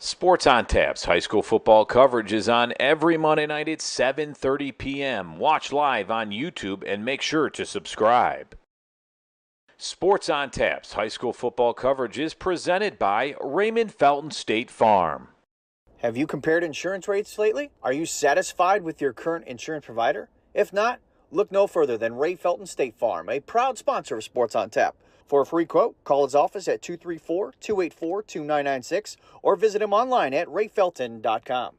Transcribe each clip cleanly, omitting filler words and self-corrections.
Sports on Tap's high school football coverage is on every Monday night at 7:30 p.m. Watch live on YouTube and make sure to subscribe. Sports on Tap's high school football coverage is presented by Raymond Felton State Farm. Have you compared insurance rates lately? Are you satisfied with your current insurance provider? If not, look no further than Ray Felton State Farm, a proud sponsor of Sports on Tap. For a free quote, call his office at 234-284-2996 or visit him online at rayfelton.com.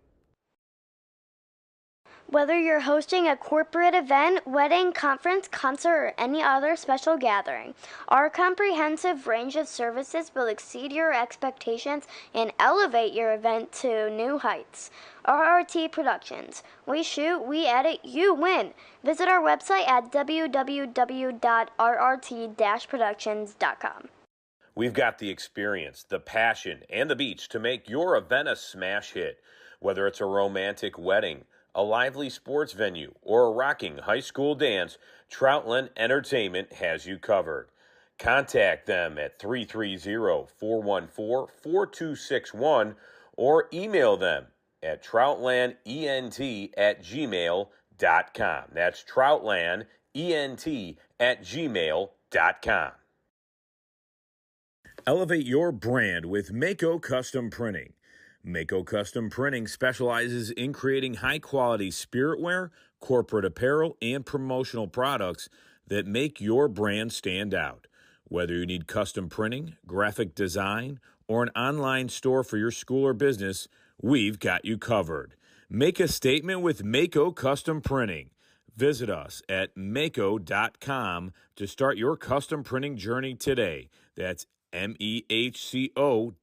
Whether you're hosting a corporate event, wedding, conference, concert, or any other special gathering, our comprehensive range of services will exceed your expectations and elevate your event to new heights. RRT Productions. We shoot, we edit, you win. Visit our website at www.rrt-productions.com. We've got the experience, the passion, and the beach to make your event a smash hit. Whether it's a romantic wedding, a lively sports venue, or a rocking high school dance, Troutland Entertainment has you covered. Contact them at 330-414-4261 or email them at troutlandent@gmail.com. That's troutlandent@gmail.com. Elevate your brand with Mako Custom Printing. Mako Custom Printing specializes in creating high-quality spiritware, corporate apparel, and promotional products that make your brand stand out. Whether you need custom printing, graphic design, or an online store for your school or business, we've got you covered. Make a statement with Mako Custom Printing. Visit us at mako.com to start your custom printing journey today. That's MEHCO.com.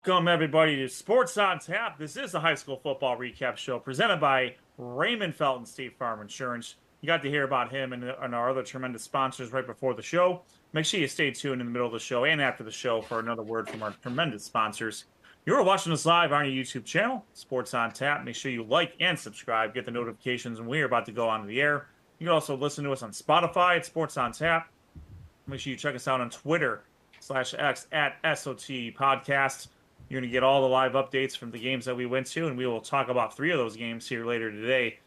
Welcome, everybody, to Sports on Tap. This is the high school football recap show presented by Raymond Felton State Farm Insurance. You got to hear about him and our other tremendous sponsors right before the show. Make sure you stay tuned in the middle of the show and after the show for another word from our tremendous sponsors. You're watching us live on our YouTube channel, Sports on Tap. Make sure you like and subscribe. Get the notifications when we're about to go on the air. You can also listen to us on Spotify at Sports on Tap. Make sure you check us out on Twitter/X at SOT Podcast. You're going to get all the live updates from the games that we went to, and we will talk about 3 of those games here later today.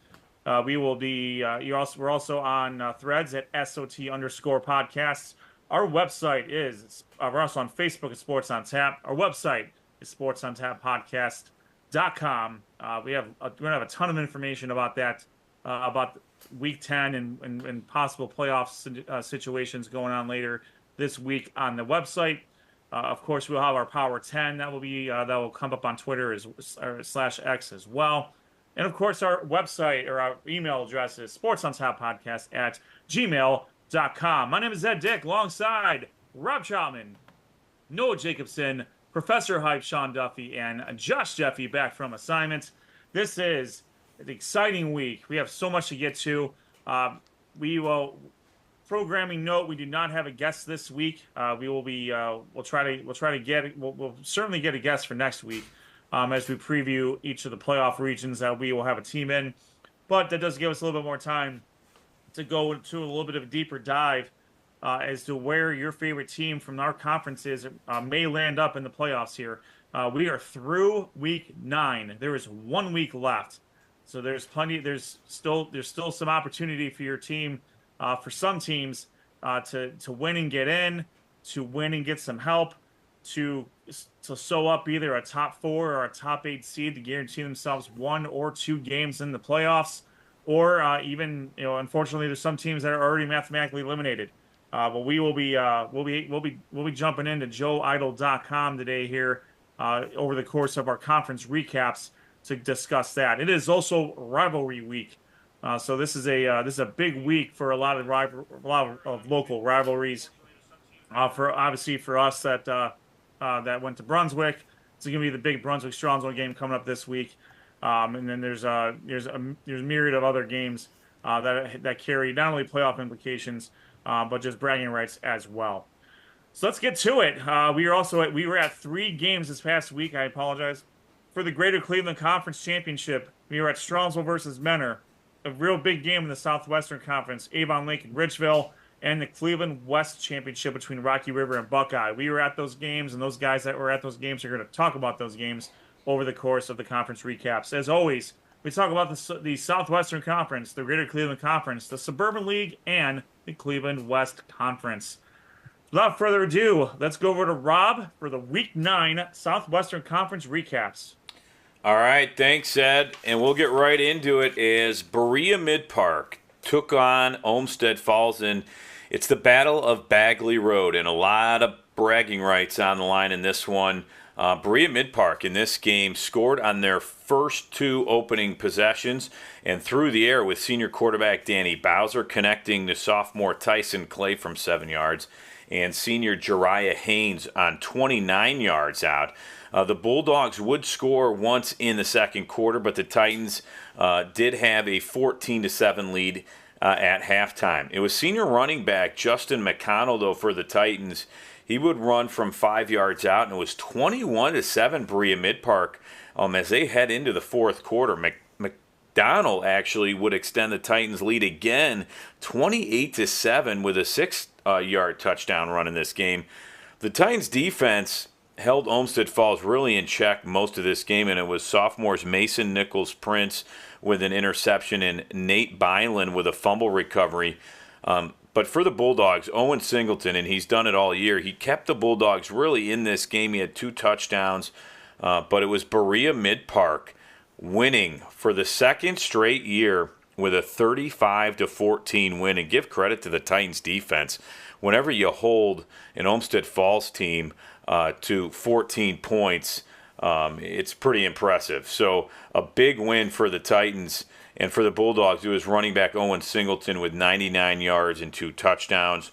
We're also on Threads at SOT_podcasts. Our website is, we're also on Facebook at Sports on Tap. Our website is sportsontappodcast.com. We're going to have a ton of information about that, about Week 10 and possible playoff situations going on later this week on the website. Of course, we'll have our Power 10 that will come up on Twitter /X as well. And of course, our website or our email address is sportsontappodcast@gmail.com. My name is Ed Dick, alongside Rob Troutman, Noah Jacobson, Professor Hype Sean Duffy, and Josh Jeffy back from assignment. This is an exciting week. We have so much to get to. Programming note: we do not have a guest this week. We'll certainly get a guest for next week as we preview each of the playoff regions that we will have a team in. But that does give us a little bit more time to go into a little bit of a deeper dive as to where your favorite team from our conferences may land up in the playoffs here. We are through week 9. There is 1 week left, so there's plenty. There's still some opportunity for your team. For some teams, to win and get in, to win and get some help, to sew up either a top 4 or a top 8 seed to guarantee themselves 1 or 2 games in the playoffs, or even, unfortunately, there's some teams that are already mathematically eliminated. But we'll be jumping into joeidle.com today here over the course of our conference recaps to discuss that. It is also rivalry week. So this is a big week for a lot of local rivalries. For us that went to Brunswick, it's going to be the big Brunswick-Strong's game coming up this week, and then there's a myriad of other games that carry not only playoff implications but just bragging rights as well. So let's get to it. We were at 3 games this past week. I apologize for the Greater Cleveland Conference Championship. We were at Strongsville versus Mentor. A real big game in the Southwestern Conference, Avon Lake and Richville, and the Cleveland West Championship between Rocky River and Buckeye. We were at those games, and those guys that were at those games are going to talk about those games over the course of the conference recaps. As always, we talk about the Southwestern Conference, the Greater Cleveland Conference, the Suburban League, and the Cleveland West Conference. Without further ado, let's go over to Rob for the Week 9 Southwestern Conference recaps. All right, thanks, Ed. And we'll get right into it as Berea Mid-Park took on Olmsted Falls, and it's the Battle of Bagley Road, and a lot of bragging rights on the line in this one. Berea Mid-Park in this game scored on their first 2 opening possessions and through the air with senior quarterback Danny Bowser connecting to sophomore Tyson Clay from 7 yards and senior Jariah Haynes on 29 yards out. The Bulldogs would score once in the second quarter, but the Titans did have a 14-7 lead at halftime. It was senior running back Justin McConnell, though, for the Titans. He would run from 5 yards out, and it was 21-7 Berea Mid-Park as they head into the fourth quarter. McDonald actually would extend the Titans' lead again, 28-7 with a 6-yard touchdown run in this game. The Titans' defense held Olmsted Falls really in check most of this game, and it was sophomores Mason Nichols-Prince with an interception and Nate Byland with a fumble recovery. But for the Bulldogs, Owen Singleton, and he's done it all year, he kept the Bulldogs really in this game. He had 2 touchdowns, but it was Berea Mid-Park winning for the second straight year with a 35-14 win. And give credit to the Titans defense. Whenever you hold an Olmsted Falls team to 14 points, it's pretty impressive. So a big win for the Titans. And for the Bulldogs, it was running back Owen Singleton with 99 yards and 2 touchdowns.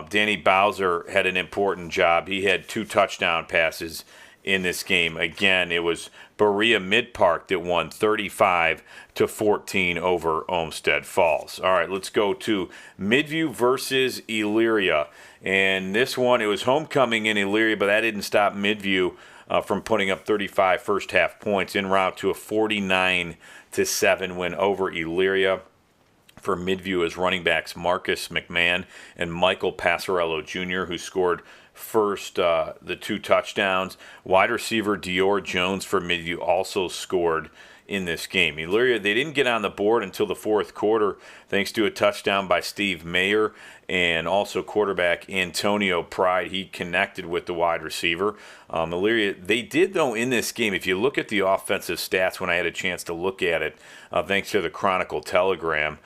Danny Bowser had an important job. He had 2 touchdown passes in this game. Again, it was Berea Mid-Park that won 35-14 over Olmsted Falls. All right, let's go to Midview versus Elyria. And this one, it was homecoming in Elyria, but that didn't stop Midview from putting up 35 first-half points en route to a 49-7 win over Elyria. For Midview as running backs Marcus McMahon and Michael Passarello Jr., who scored first the 2 touchdowns. Wide receiver Dior Jones for Midview also scored in this game. Elyria, they didn't get on the board until the fourth quarter, thanks to a touchdown by Steve Mayer and also quarterback Antonio Pride. He connected with the wide receiver. Elyria, they did, though, in this game, if you look at the offensive stats when I had a chance to look at it, thanks to the Chronicle Telegram,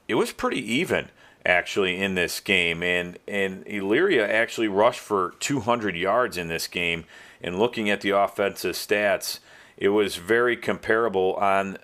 it was pretty even, actually, in this game. And Elyria actually rushed for 200 yards in this game. And looking at the offensive stats, it was very comparable on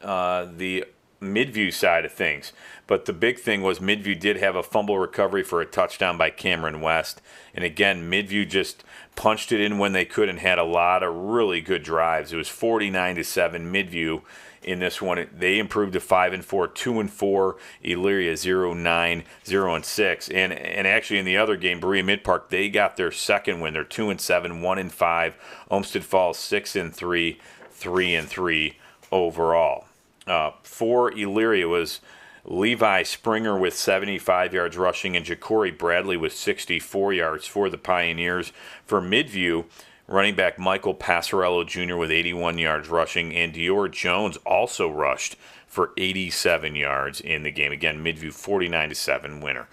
the Midview side of things. But the big thing was Midview did have a fumble recovery for a touchdown by Cameron West. And again, Midview just punched it in when they could and had a lot of really good drives. It was 49-7 Midview. In this one, they improved to 5-4, 2-4. Elyria 0-9, 0-6, and actually in the other game, Berea Mid-Park, they got their second win. They're 2-7, 1-5. Olmsted Falls 6-3, 3-3 overall. For Elyria was Levi Springer with 75 yards rushing and Ja'Cory Bradley with 64 yards for the Pioneers. For Midview, running back Michael Passarello Jr. with 81 yards rushing, and Dior Jones also rushed for 87 yards in the game. Again, Midview 49-7 winner.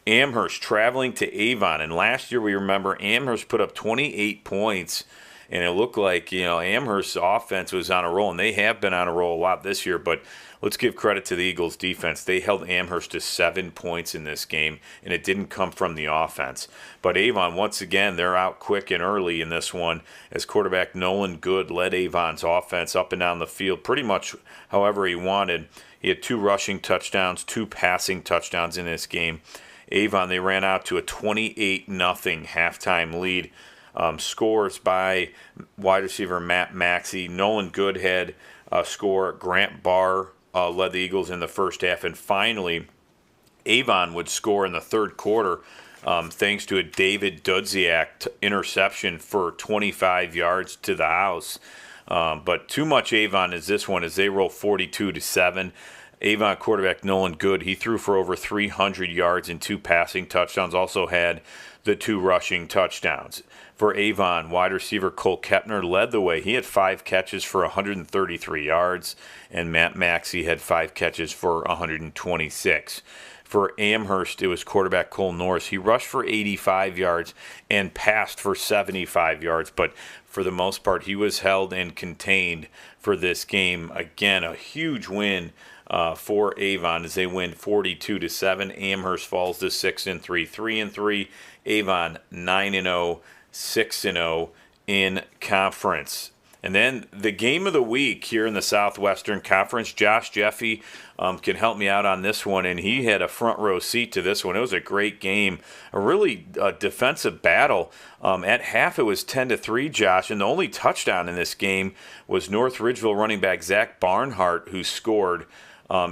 Amherst traveling to Avon, and last year we remember Amherst put up 28 points, and it looked like, Amherst's offense was on a roll, and they have been on a roll a lot this year, but let's give credit to the Eagles' defense. They held Amherst to 7 points in this game, and it didn't come from the offense. But Avon, once again, they're out quick and early in this one as quarterback Nolan Good led Avon's offense up and down the field pretty much however he wanted. He had 2 rushing touchdowns, 2 passing touchdowns in this game. Avon, they ran out to a 28-0 halftime lead. Scores by wide receiver Matt Maxey. Nolan Good had a score. Grant Barr led the Eagles in the first half. And finally, Avon would score in the third quarter thanks to a David Dudziak interception for 25 yards to the house. But too much Avon is this one as they roll 42-7. Avon quarterback Nolan Good, he threw for over 300 yards and 2 passing touchdowns, also had the 2 rushing touchdowns. For Avon, wide receiver Cole Kepner led the way. He had 5 catches for 133 yards, and Matt Maxey had 5 catches for 126. For Amherst, it was quarterback Cole Norris. He rushed for 85 yards and passed for 75 yards, but for the most part, he was held and contained for this game. Again, a huge win for Avon as they win 42-7. Amherst falls to 6-3, 3-3. Avon 9-0, 6-0 in conference. And then the game of the week here in the Southwestern Conference, Josh Jeffy can help me out on this one, and he had a front row seat to this one. It was a great game, a really defensive battle. At half, it was 10-3, Josh, and the only touchdown in this game was North Ridgeville running back Zach Barnhart, who scored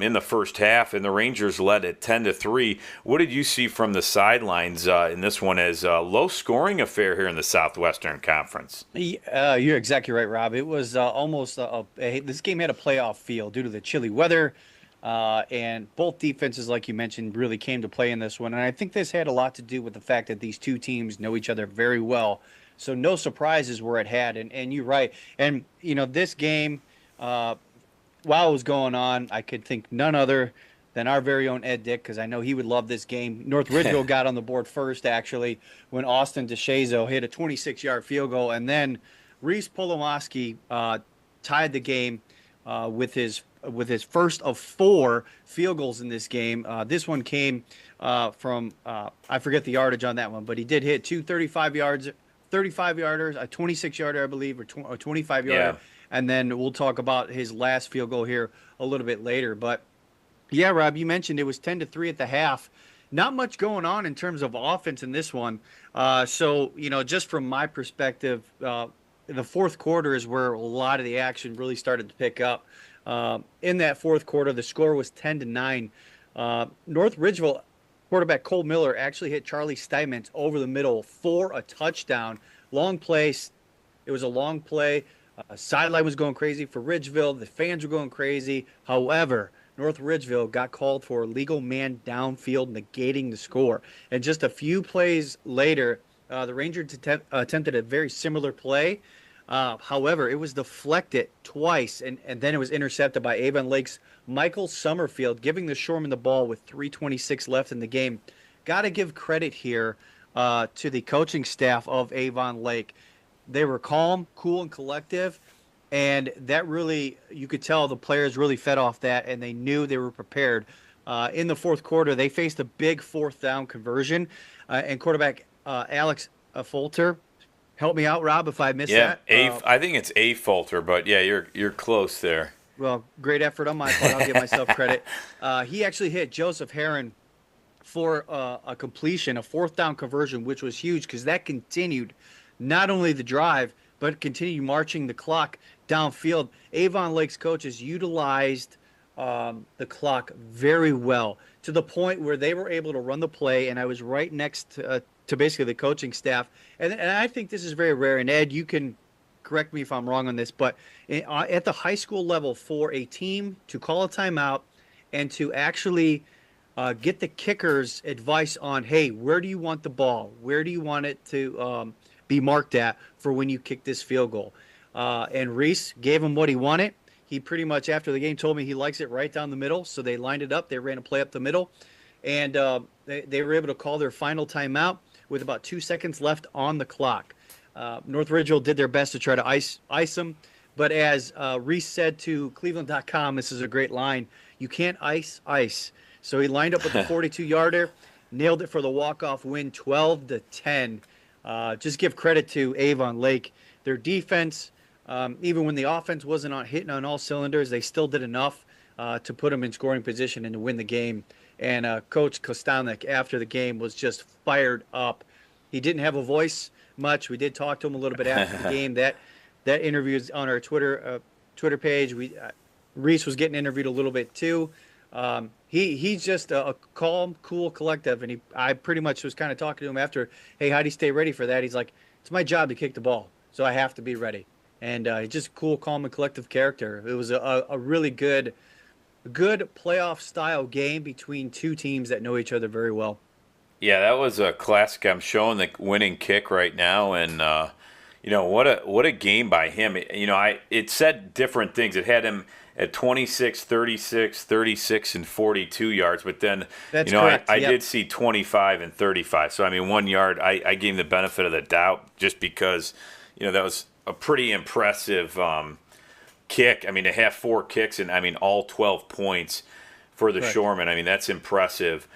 in the first half, and the Rangers led at 10-3. What did you see from the sidelines in this one as a low-scoring affair here in the Southwestern Conference? You're exactly right, Rob. It was almost this game had a playoff feel due to the chilly weather, and both defenses, like you mentioned, really came to play in this one. And I think this had a lot to do with the fact that these two teams know each other very well. So no surprises were at hand. And you're right. And, this game, while it was going on, I could think none other than our very own Ed Dick, because I know he would love this game. North Ridgeville got on the board first, actually, when Austin DeShazo hit a 26-yard field goal. And then Reese Polomoski tied the game with his first of 4 field goals in this game. This one came from, I forget the yardage on that one, but he did hit 2 35-yarders, a 26-yarder, I believe, or 25-yarder. Yeah. And then we'll talk about his last field goal here a little bit later. But, yeah, Rob, you mentioned it was 10-3 at the half. Not much going on in terms of offense in this one. So, just from my perspective, the fourth quarter is where a lot of the action really started to pick up. In that fourth quarter, the score was 10-9. North Ridgeville quarterback Cole Miller actually hit Charlie Steinmetz over the middle for a touchdown. Long play. It was a long play. Sideline was going crazy for Ridgeville. The fans were going crazy. However, North Ridgeville got called for a legal man downfield, negating the score. And just a few plays later, the Rangers attempted a very similar play. However, it was deflected twice, and then it was intercepted by Avon Lake's Michael Summerfield, giving the Shoremen the ball with 3:26 left in the game. Got to give credit here to the coaching staff of Avon Lake. They were calm, cool, and collective, and that really, you could tell the players really fed off that, and they knew they were prepared. In the fourth quarter, they faced a big fourth down conversion, and quarterback Alex Folter. Help me out, Rob, if I missed that. I think it's A Folter, but yeah, you're close there. Well, great effort on my part. I'll give myself credit. He actually hit Joseph Heron for a completion, a fourth down conversion, which was huge because that continued not only the drive, but continued marching the clock downfield. Avon Lake's coaches utilized the clock very well to the point where they were able to run the play, and I was right next to basically the coaching staff. And I think this is very rare, and Ed, you can correct me if I'm wrong on this, but at the high school level, for a team to call a timeout and to actually get the kicker's advice on, hey, where do you want the ball? Where do you want it to be marked at for when you kick this field goal? And Reese gave him what he wanted. He pretty much, after the game, told me he likes it right down the middle, so they lined it up. They ran a play up the middle, and they were able to call their final timeout with about 2 seconds left on the clock. North Ridgeville did their best to try to ice them, but as Reese said to Cleveland.com, this is a great line, you can't ice. So he lined up with the 42-yarder, nailed it for the walk-off win, 12-10. Just give credit to Avon Lake. Their defense, even when the offense wasn't hitting on all cylinders, they still did enough to put them in scoring position and to win the game. And Coach Kostelnik, after the game, was just fired up. He didn't have a voice much. We did talk to him a little bit after the game. That interview is on our Twitter page. Reese was getting interviewed a little bit too. He's just a calm, cool, collective, and I pretty much was kind of talking to him after, hey, how do you stay ready for that? He's like, it's my job to kick the ball, so I have to be ready. And just cool, calm, and collective character. It was a really good playoff style game between two teams that know each other very well. Yeah, that was a classic. I'm showing the winning kick right now, and what a game by him. It said different things. It had him at 26, 36, 36, and 42 yards, but then That's correct. I did see 25 and 35. So 1 yard. I gave him the benefit of the doubt just because that was a pretty impressive kick. To have 4 kicks and all 12 points for the Shoremen. That's impressive.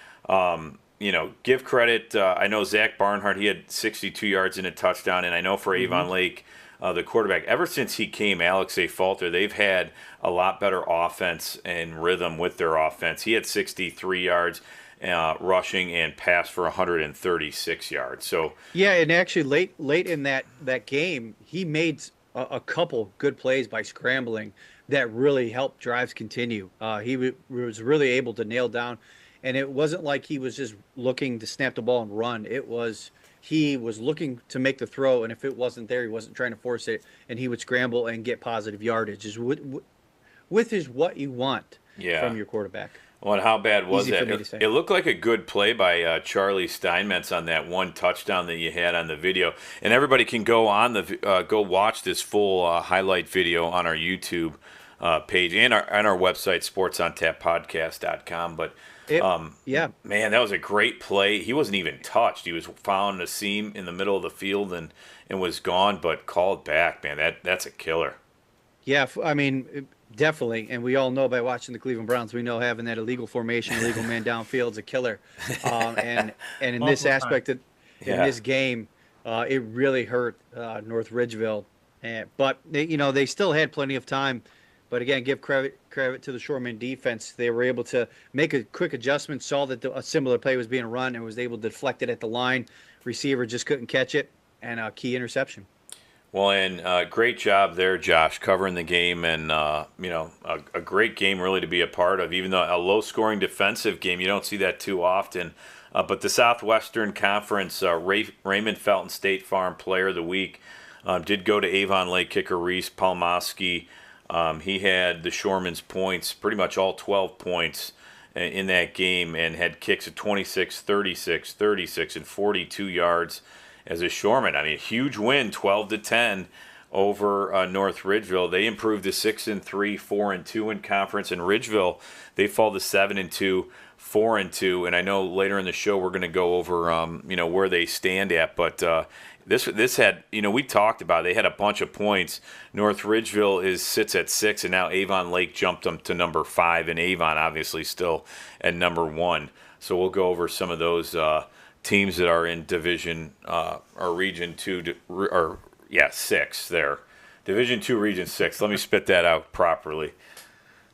Give credit. I know Zach Barnhart, he had 62 yards and a touchdown, and I know for Avon Lake, the quarterback, ever since he came, Alex A. Falter, they've had a lot better offense and rhythm with their offense. He had 63 yards rushing and passed for 136 yards. So yeah, and actually late in that game, he made a couple good plays by scrambling that really helped drives continue. He was really able to nail down. And it wasn't like he was just looking to snap the ball and run. He was looking to make the throw, and if it wasn't there, he wasn't trying to force it, and he would scramble and get positive yardage. With is what you want from your quarterback. Well, and how bad was Easy that? for me to say. It looked like a good play by Charlie Steinmetz on that one touchdown that you had on the video. And everybody can go on go watch this full highlight video on our YouTube page and our website, sportsontappodcast.com. But man, that was a great play. He wasn't even touched. He was found a seam in the middle of the field and was gone, but called back. Man, that's a killer. Yeah, definitely. And we all know by watching the Cleveland Browns, we know having that illegal formation, illegal man downfield is a killer. And in this aspect, in this game, it really hurt North Ridgeville. But they still had plenty of time. But again, give credit to the Shoreman defense. They were able to make a quick adjustment, saw that a similar play was being run, and was able to deflect it at the line. Receiver just couldn't catch it, and a key interception. Well, and great job there, Josh, covering the game, and a great game really to be a part of. Even though a low-scoring defensive game, you don't see that too often. But the Southwestern Conference Raymond Felton State Farm Player of the Week did go to Avon Lake kicker Reese Palmosky. He had the Shoreman's points, pretty much all 12 points in that game, and had kicks of 26, 36, 36, and 42 yards as a Shoreman. I mean, a huge win, 12-10 over North Ridgeville. They improved to 6-3, 4-2 in conference. And Ridgeville, they fall to 7-2, 4-2. And I know later in the show we're going to go over where they stand at. But this had, we talked about it. They had a bunch of points. North Ridgeville sits at 6, and now Avon Lake jumped them to number 5, and Avon obviously still at number 1. So we'll go over some of those teams that are in Division or Region 2, 6 there. Division 2, Region 6. Let me spit that out properly.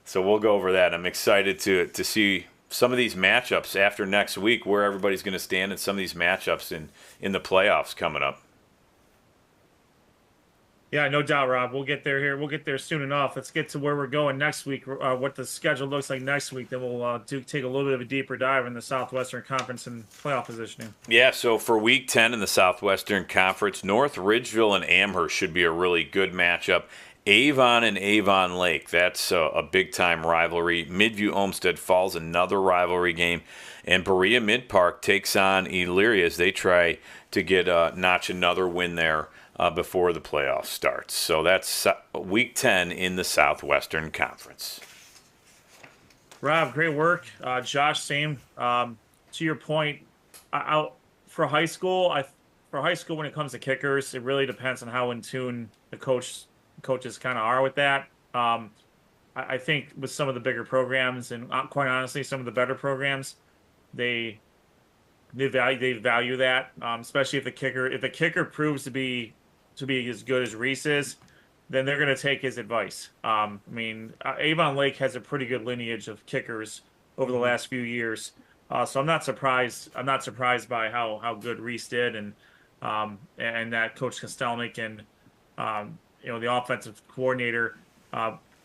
So we'll go over that. I'm excited to see some of these matchups after next week, where everybody's going to stand in some of these matchups in the playoffs coming up. Yeah, no doubt, Rob. We'll get there here. We'll get there soon enough. Let's get to where we're going next week, what the schedule looks like next week. Then we'll take a little bit of a deeper dive in the Southwestern Conference and playoff positioning. Yeah, so for Week 10 in the Southwestern Conference, North Ridgeville and Amherst should be a really good matchup. Avon and Avon Lake, that's a big-time rivalry. Midview Olmsted Falls, another rivalry game. And Berea Mid-Park takes on Elyria as they try to get notch another win there before the playoffs starts. So that's Week 10 in the Southwestern Conference. Rob, great work. Josh, same. To your point, for high school, when it comes to kickers, it really depends on how in tune the coaches kind of are with that. I think with some of the bigger programs, and quite honestly, some of the better programs, they value that, especially if the kicker proves to be as good as Reese is, then they're going to take his advice. Avon Lake has a pretty good lineage of kickers over the last few years, so I'm not surprised. I'm not surprised by how good Reese did, and that Coach Kostelnik and the offensive coordinator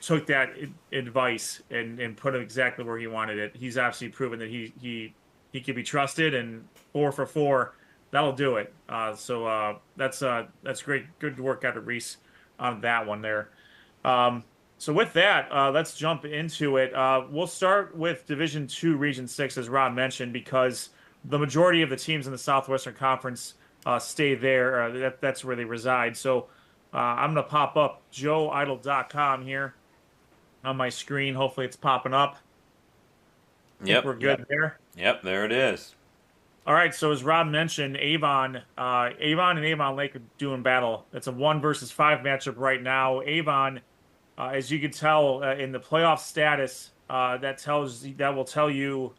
took that advice and put it exactly where he wanted it. He's absolutely proven that he can be trusted, and 4 for 4. That'll do it. So that's great. Good work out of Reese on that one there. So with that, let's jump into it. We'll start with Division 2, Region 6, as Rob mentioned, because the majority of the teams in the Southwestern Conference stay there. That's where they reside. So I'm going to pop up joeidle.com here on my screen. Hopefully it's popping up. Yep. We're good there. Yep, there it is. All right, so as Rob mentioned, Avon and Avon Lake are doing battle. It's a 1 versus 5 matchup right now. Avon, as you can tell in the playoff status, that will tell you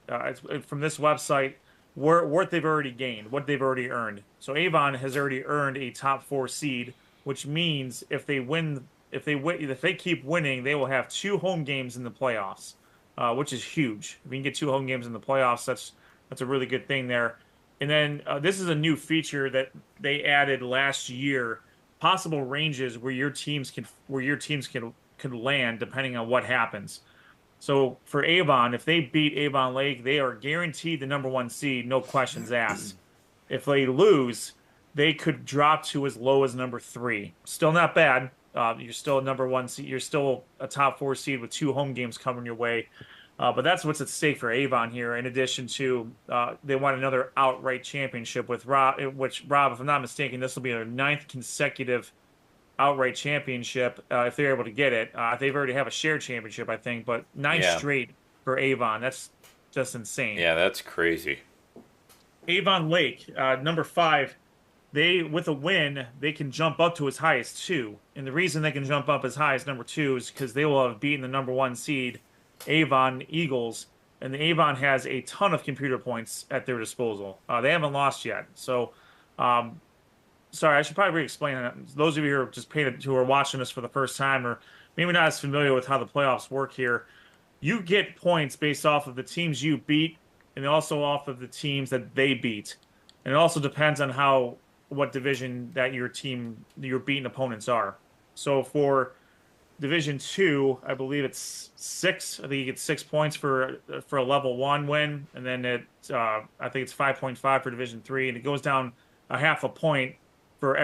from this website what they've already gained, what they've already earned. So Avon has already earned a top 4 seed, which means if they keep winning, they will have 2 home games in the playoffs, which is huge. If you can get 2 home games in the playoffs, that's a really good thing there. And then this is a new feature that they added last year: possible ranges where your teams can land depending on what happens. So for Avon, if they beat Avon Lake, they are guaranteed the number 1 seed, no questions asked. If they lose, they could drop to as low as number 3. Still not bad. You're still a number 1 seed. You're still a top 4 seed with 2 home games coming your way. But that's what's at stake for Avon here. In addition to, they want another outright championship with Rob, which, Rob, if I'm not mistaken, this will be their 9th consecutive outright championship if they're able to get it. They've already have a shared championship, I think, but 9 straight for Avon. That's just insane. Yeah, that's crazy. Avon Lake, number 5. With a win, they can jump up to as high as 2. And the reason they can jump up as high as number 2 is because they will have beaten the number 1 seed, Avon Eagles, and the Avon has a ton of computer points at their disposal. They haven't lost yet. So, sorry, I should probably re-explain that. Those of you who are watching this for the first time, or maybe not as familiar with how the playoffs work here, you get points based off of the teams you beat and also off of the teams that they beat. And it also depends on what division that your beating opponents are. So for Division 2, I believe it's 6. I think you get 6 points for a level 1 win, and then I think it's 5.5 for Division 3, and it goes down a half a point for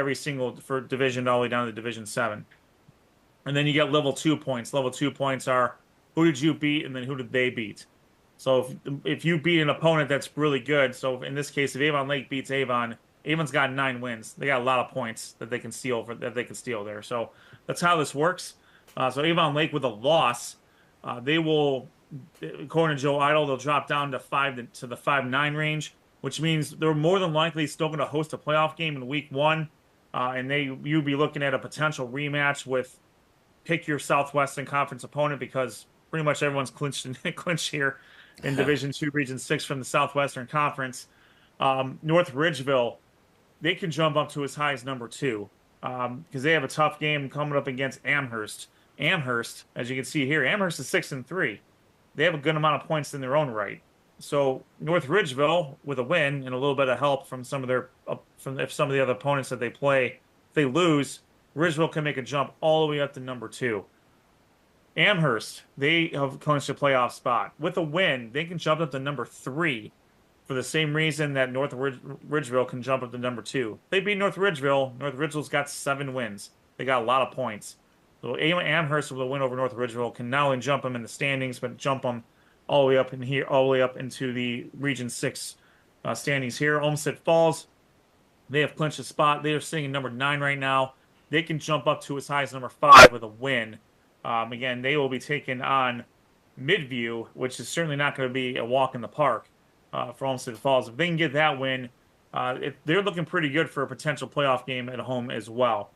for division all the way down to Division 7. And then you get level 2 points. Level 2 points are who did you beat, and then who did they beat. So if you beat an opponent that's really good, so in this case, if Avon Lake beats Avon, Avon's got 9 wins. They got a lot of points that they can steal there. So that's how this works. So Avon Lake with a loss, they will, according to Joe Idle, they'll drop down to the 5-9 range, which means they're more than likely still going to host a playoff game in Week 1, and you'd be looking at a potential rematch with pick your Southwestern Conference opponent, because pretty much everyone's clinched here in Division 2, Region 6 from the Southwestern Conference. North Ridgeville, they can jump up to as high as number 2 because they have a tough game coming up against Amherst. Amherst, as you can see here, Amherst is 6-3. They have a good amount of points in their own right. So North Ridgeville, with a win and a little bit of help from some of the other opponents that they play, if they lose, Ridgeville can make a jump all the way up to number 2. Amherst, they have clinched a playoff spot. With a win, they can jump up to number 3 for the same reason that North Ridgeville can jump up to number 2. They beat North Ridgeville. North Ridgeville's got 7 wins. They got a lot of points. So Amherst with a win over North Ridgeville can not only jump them in the standings, but jump them all the way up in here, all the way up into the Region 6 standings here. Olmsted Falls, they have clinched a spot. They are sitting at number 9 right now. They can jump up to as high as number 5 with a win. Again, they will be taking on Midview, which is certainly not going to be a walk in the park for Olmsted Falls. If they can get that win, they're looking pretty good for a potential playoff game at home as well.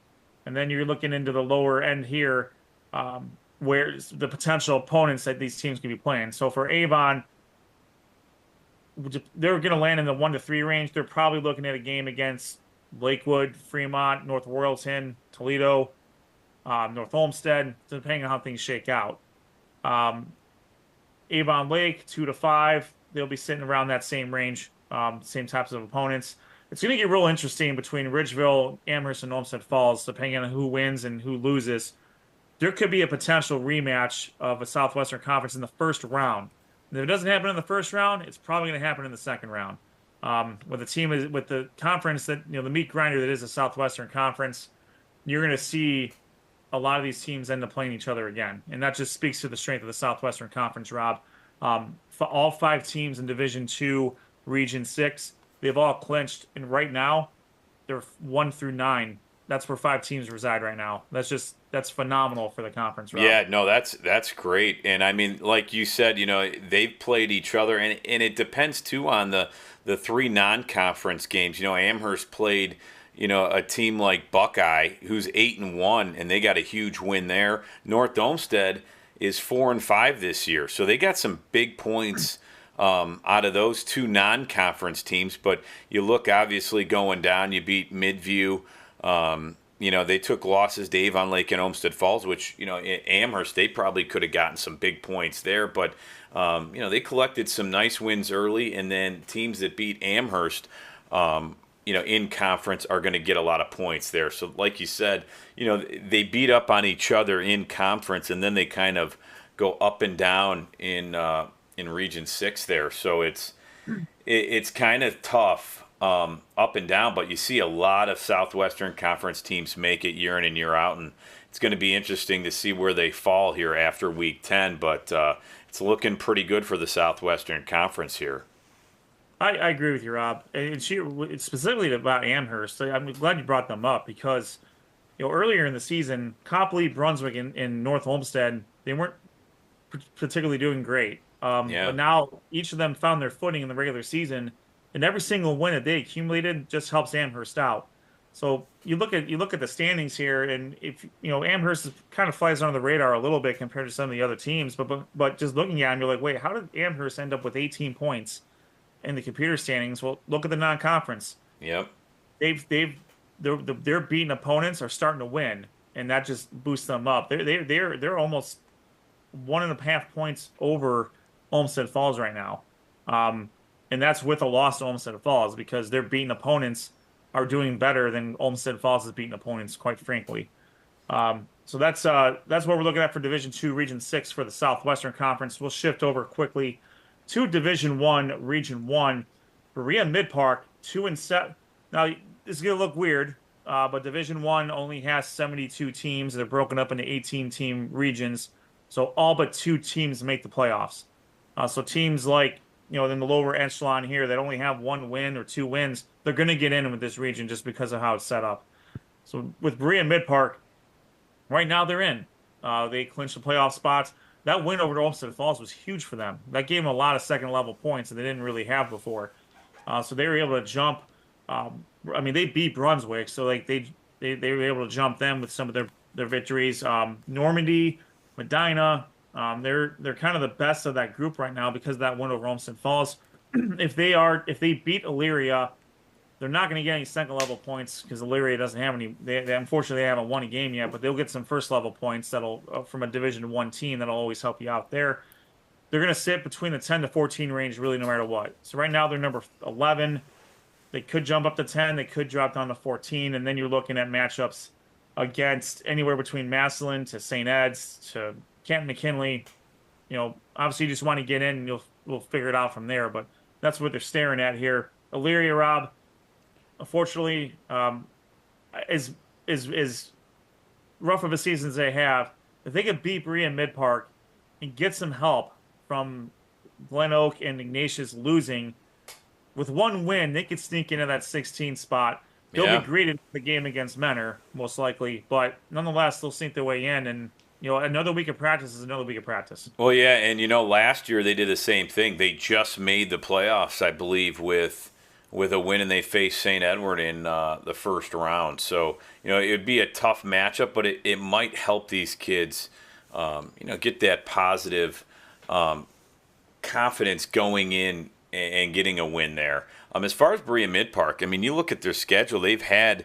And then you're looking into the lower end here, where the potential opponents that these teams can be playing. So for Avon, they're going to land in the 1-3 range. They're probably looking at a game against Lakewood, Fremont, North Royalton, Toledo, North Olmsted, depending on how things shake out. Avon Lake, 2-5, they'll be sitting around that same range, same types of opponents. It's going to get real interesting between Ridgeville, Amherst, and Olmsted Falls, depending on who wins and who loses. There could be a potential rematch of a Southwestern Conference in the first round. And if it doesn't happen in the first round, it's probably going to happen in the second round. With the conference that, the meat grinder that is the Southwestern Conference, you're going to see a lot of these teams end up playing each other again. And that just speaks to the strength of the Southwestern Conference, Rob. For all 5 teams in Division 2, Region 6, they've all clinched. And right now, they're 1-9. That's where 5 teams reside right now. That's phenomenal for the conference, Rob. Yeah, no, that's great. And I mean, like you said, they've played each other, and it depends too on the 3 non-conference games. Amherst played a team like Buckeye, who's 8-1, and they got a huge win there. North Olmsted is 4-5 this year, so they got some big points out of those 2 non-conference teams. But you look, obviously, going down, you beat Midview. They took losses to Avon Lake and Olmsted Falls, which, Amherst, they probably could have gotten some big points there. But, they collected some nice wins early, and then teams that beat Amherst, in conference are going to get a lot of points there. So like you said, they beat up on each other in conference, and then they kind of go up and down in Region 6 there. So it's kind of tough up and down, but you see a lot of Southwestern Conference teams make it year in and year out, and it's going to be interesting to see where they fall here after Week 10, but it's looking pretty good for the Southwestern Conference here. I agree with you, Rob. And specifically about Amherst, I'm glad you brought them up because, earlier in the season, Copley, Brunswick, and North Olmsted, they weren't particularly doing great. But now each of them found their footing in the regular season, and every single win that they accumulated just helps Amherst out. So you look at the standings here, and if Amherst kind of flies under the radar a little bit compared to some of the other teams, but just looking at them, you're like, wait, how did Amherst end up with 18 points in the computer standings? Well, look at the non-conference. Yep. Their beaten opponents are starting to win, and that just boosts them up. They're almost 1.5 points over Olmsted Falls right now, and that's with a loss to Olmsted Falls because they're beating opponents are doing better than Olmsted Falls is beating opponents, quite frankly. So that's what we're looking at for Division II, Region 6 for the Southwestern Conference. We'll shift over quickly to Division 1, Region 1. Berea Mid Park, 2-7. Now, this is going to look weird, but Division 1 only has 72 teams. They're broken up into 18-team regions. So all but 2 teams make the playoffs. So teams like, in the lower echelon here that only have 1 win or 2 wins, they're going to get in with this region just because of how it's set up. So with Berea Mid Park, right now they're in. They clinched the playoff spots. That win over to Olmsted Falls was huge for them. That gave them a lot of second-level points that they didn't really have before. So they were able to jump. They beat Brunswick, so like they were able to jump them with some of their victories. Normandy, Medina, they're kind of the best of that group right now because of that win over Olmsted Falls. If they beat Elyria, they're not going to get any second-level points because Elyria doesn't have any. Unfortunately, they haven't won a game yet, but they'll get some first-level points that'll from a Division I team that'll always help you out there. They're going to sit between the 10 to 14 range really no matter what. So right now they're number 11. They could jump up to 10. They could drop down to 14. And then you're looking at matchups against anywhere between Massillon to St. Ed's to Canton McKinley. Obviously you just want to get in and we'll figure it out from there. But that's what they're staring at here. Elyria, Rob, unfortunately, is rough of a season as they have. If they could beat Berea Mid Park and get some help from Glen Oak and Ignatius losing, with 1 win, they could sneak into that 16th spot. They'll be greeted with the game against Menor, most likely, but nonetheless, they'll sneak their way in. And another week of practice is another week of practice. Well, yeah, and last year they did the same thing. They just made the playoffs, I believe, with a win, and they faced St. Edward in the first round. So it would be a tough matchup, but it might help these kids, get that positive confidence going in and getting a win there. As far as Berea Mid Park, you look at their schedule, they've had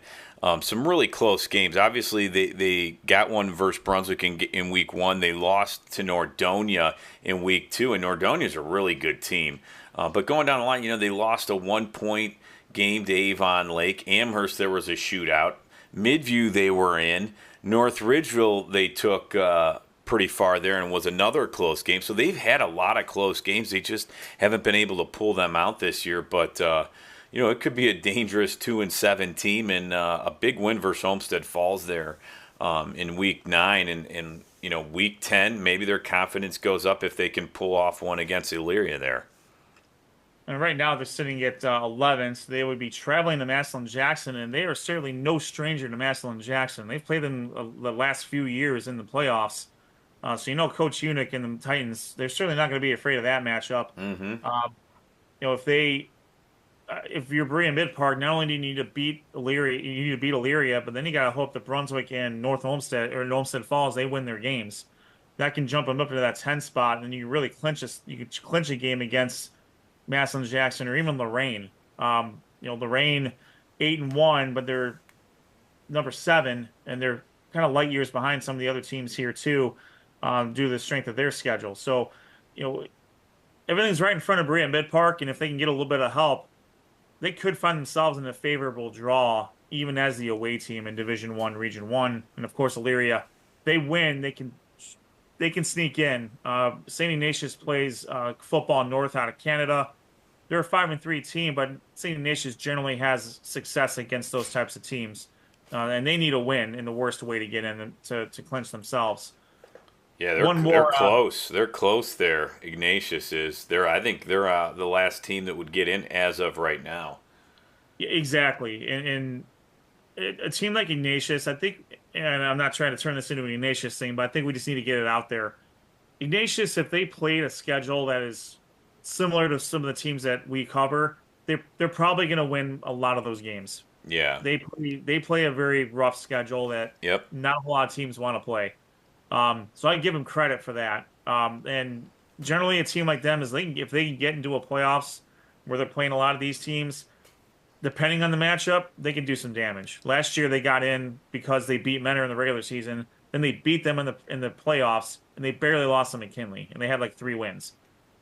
some really close games. Obviously, they got one versus Brunswick in week 1. They lost to Nordonia in week 2, and Nordonia's a really good team. But going down the line, they lost a 1-point game to Avon Lake. Amherst, there was a shootout. Midview, they were in. North Ridgeville, they took pretty far there and was another close game. So they've had a lot of close games. They just haven't been able to pull them out this year. But, it could be a dangerous 2-7 team, and a big win versus Olmsted Falls there in week 9. And week 10, maybe their confidence goes up if they can pull off one against Elyria there. And right now they're sitting at 11, so they would be traveling to Massillon-Jackson, and they are certainly no stranger to Massillon-Jackson. They've played them the last few years in the playoffs. So Coach Unick and the Titans, they're certainly not going to be afraid of that matchup. Mm-hmm. If you're Berea Mid Park, not only do you need to beat Elyria, but then you got to hope that Brunswick and North Olmsted or Olmsted Falls, they win their games. That can jump them up into that 10 spot, and then you really clinch a game against Massillon-Jackson or even Lorraine. Lorraine 8-1, but they're number 7, and they're kind of light years behind some of the other teams here too, due to the strength of their schedule. So, everything's right in front of Berea Mid Park, and if they can get a little bit of help, they could find themselves in a favorable draw, even as the away team in Division I, Region 1. And of course, Elyria, they win, they can sneak in. St. Ignatius plays football north out of Canada. They're a 5-3 team, but St. Ignatius generally has success against those types of teams. And they need a win in the worst way to get in to clinch themselves. Yeah, they're close. They're close there. Ignatius is. I think they're the last team that would get in as of right now. Yeah, exactly. And a team like Ignatius, I think, and I'm not trying to turn this into an Ignatius thing, but I think we just need to get it out there. Ignatius, if they played a schedule that is similar to some of the teams that we cover, they're probably going to win a lot of those games. Yeah. They play a very rough schedule that not a lot of teams want to play. So I give them credit for that. And generally a team like them, if they can get into a playoffs where they're playing a lot of these teams, depending on the matchup, they can do some damage. Last year they got in because they beat Menor in the regular season. Then they beat them in the playoffs, and they barely lost to McKinley, and they had like 3 wins.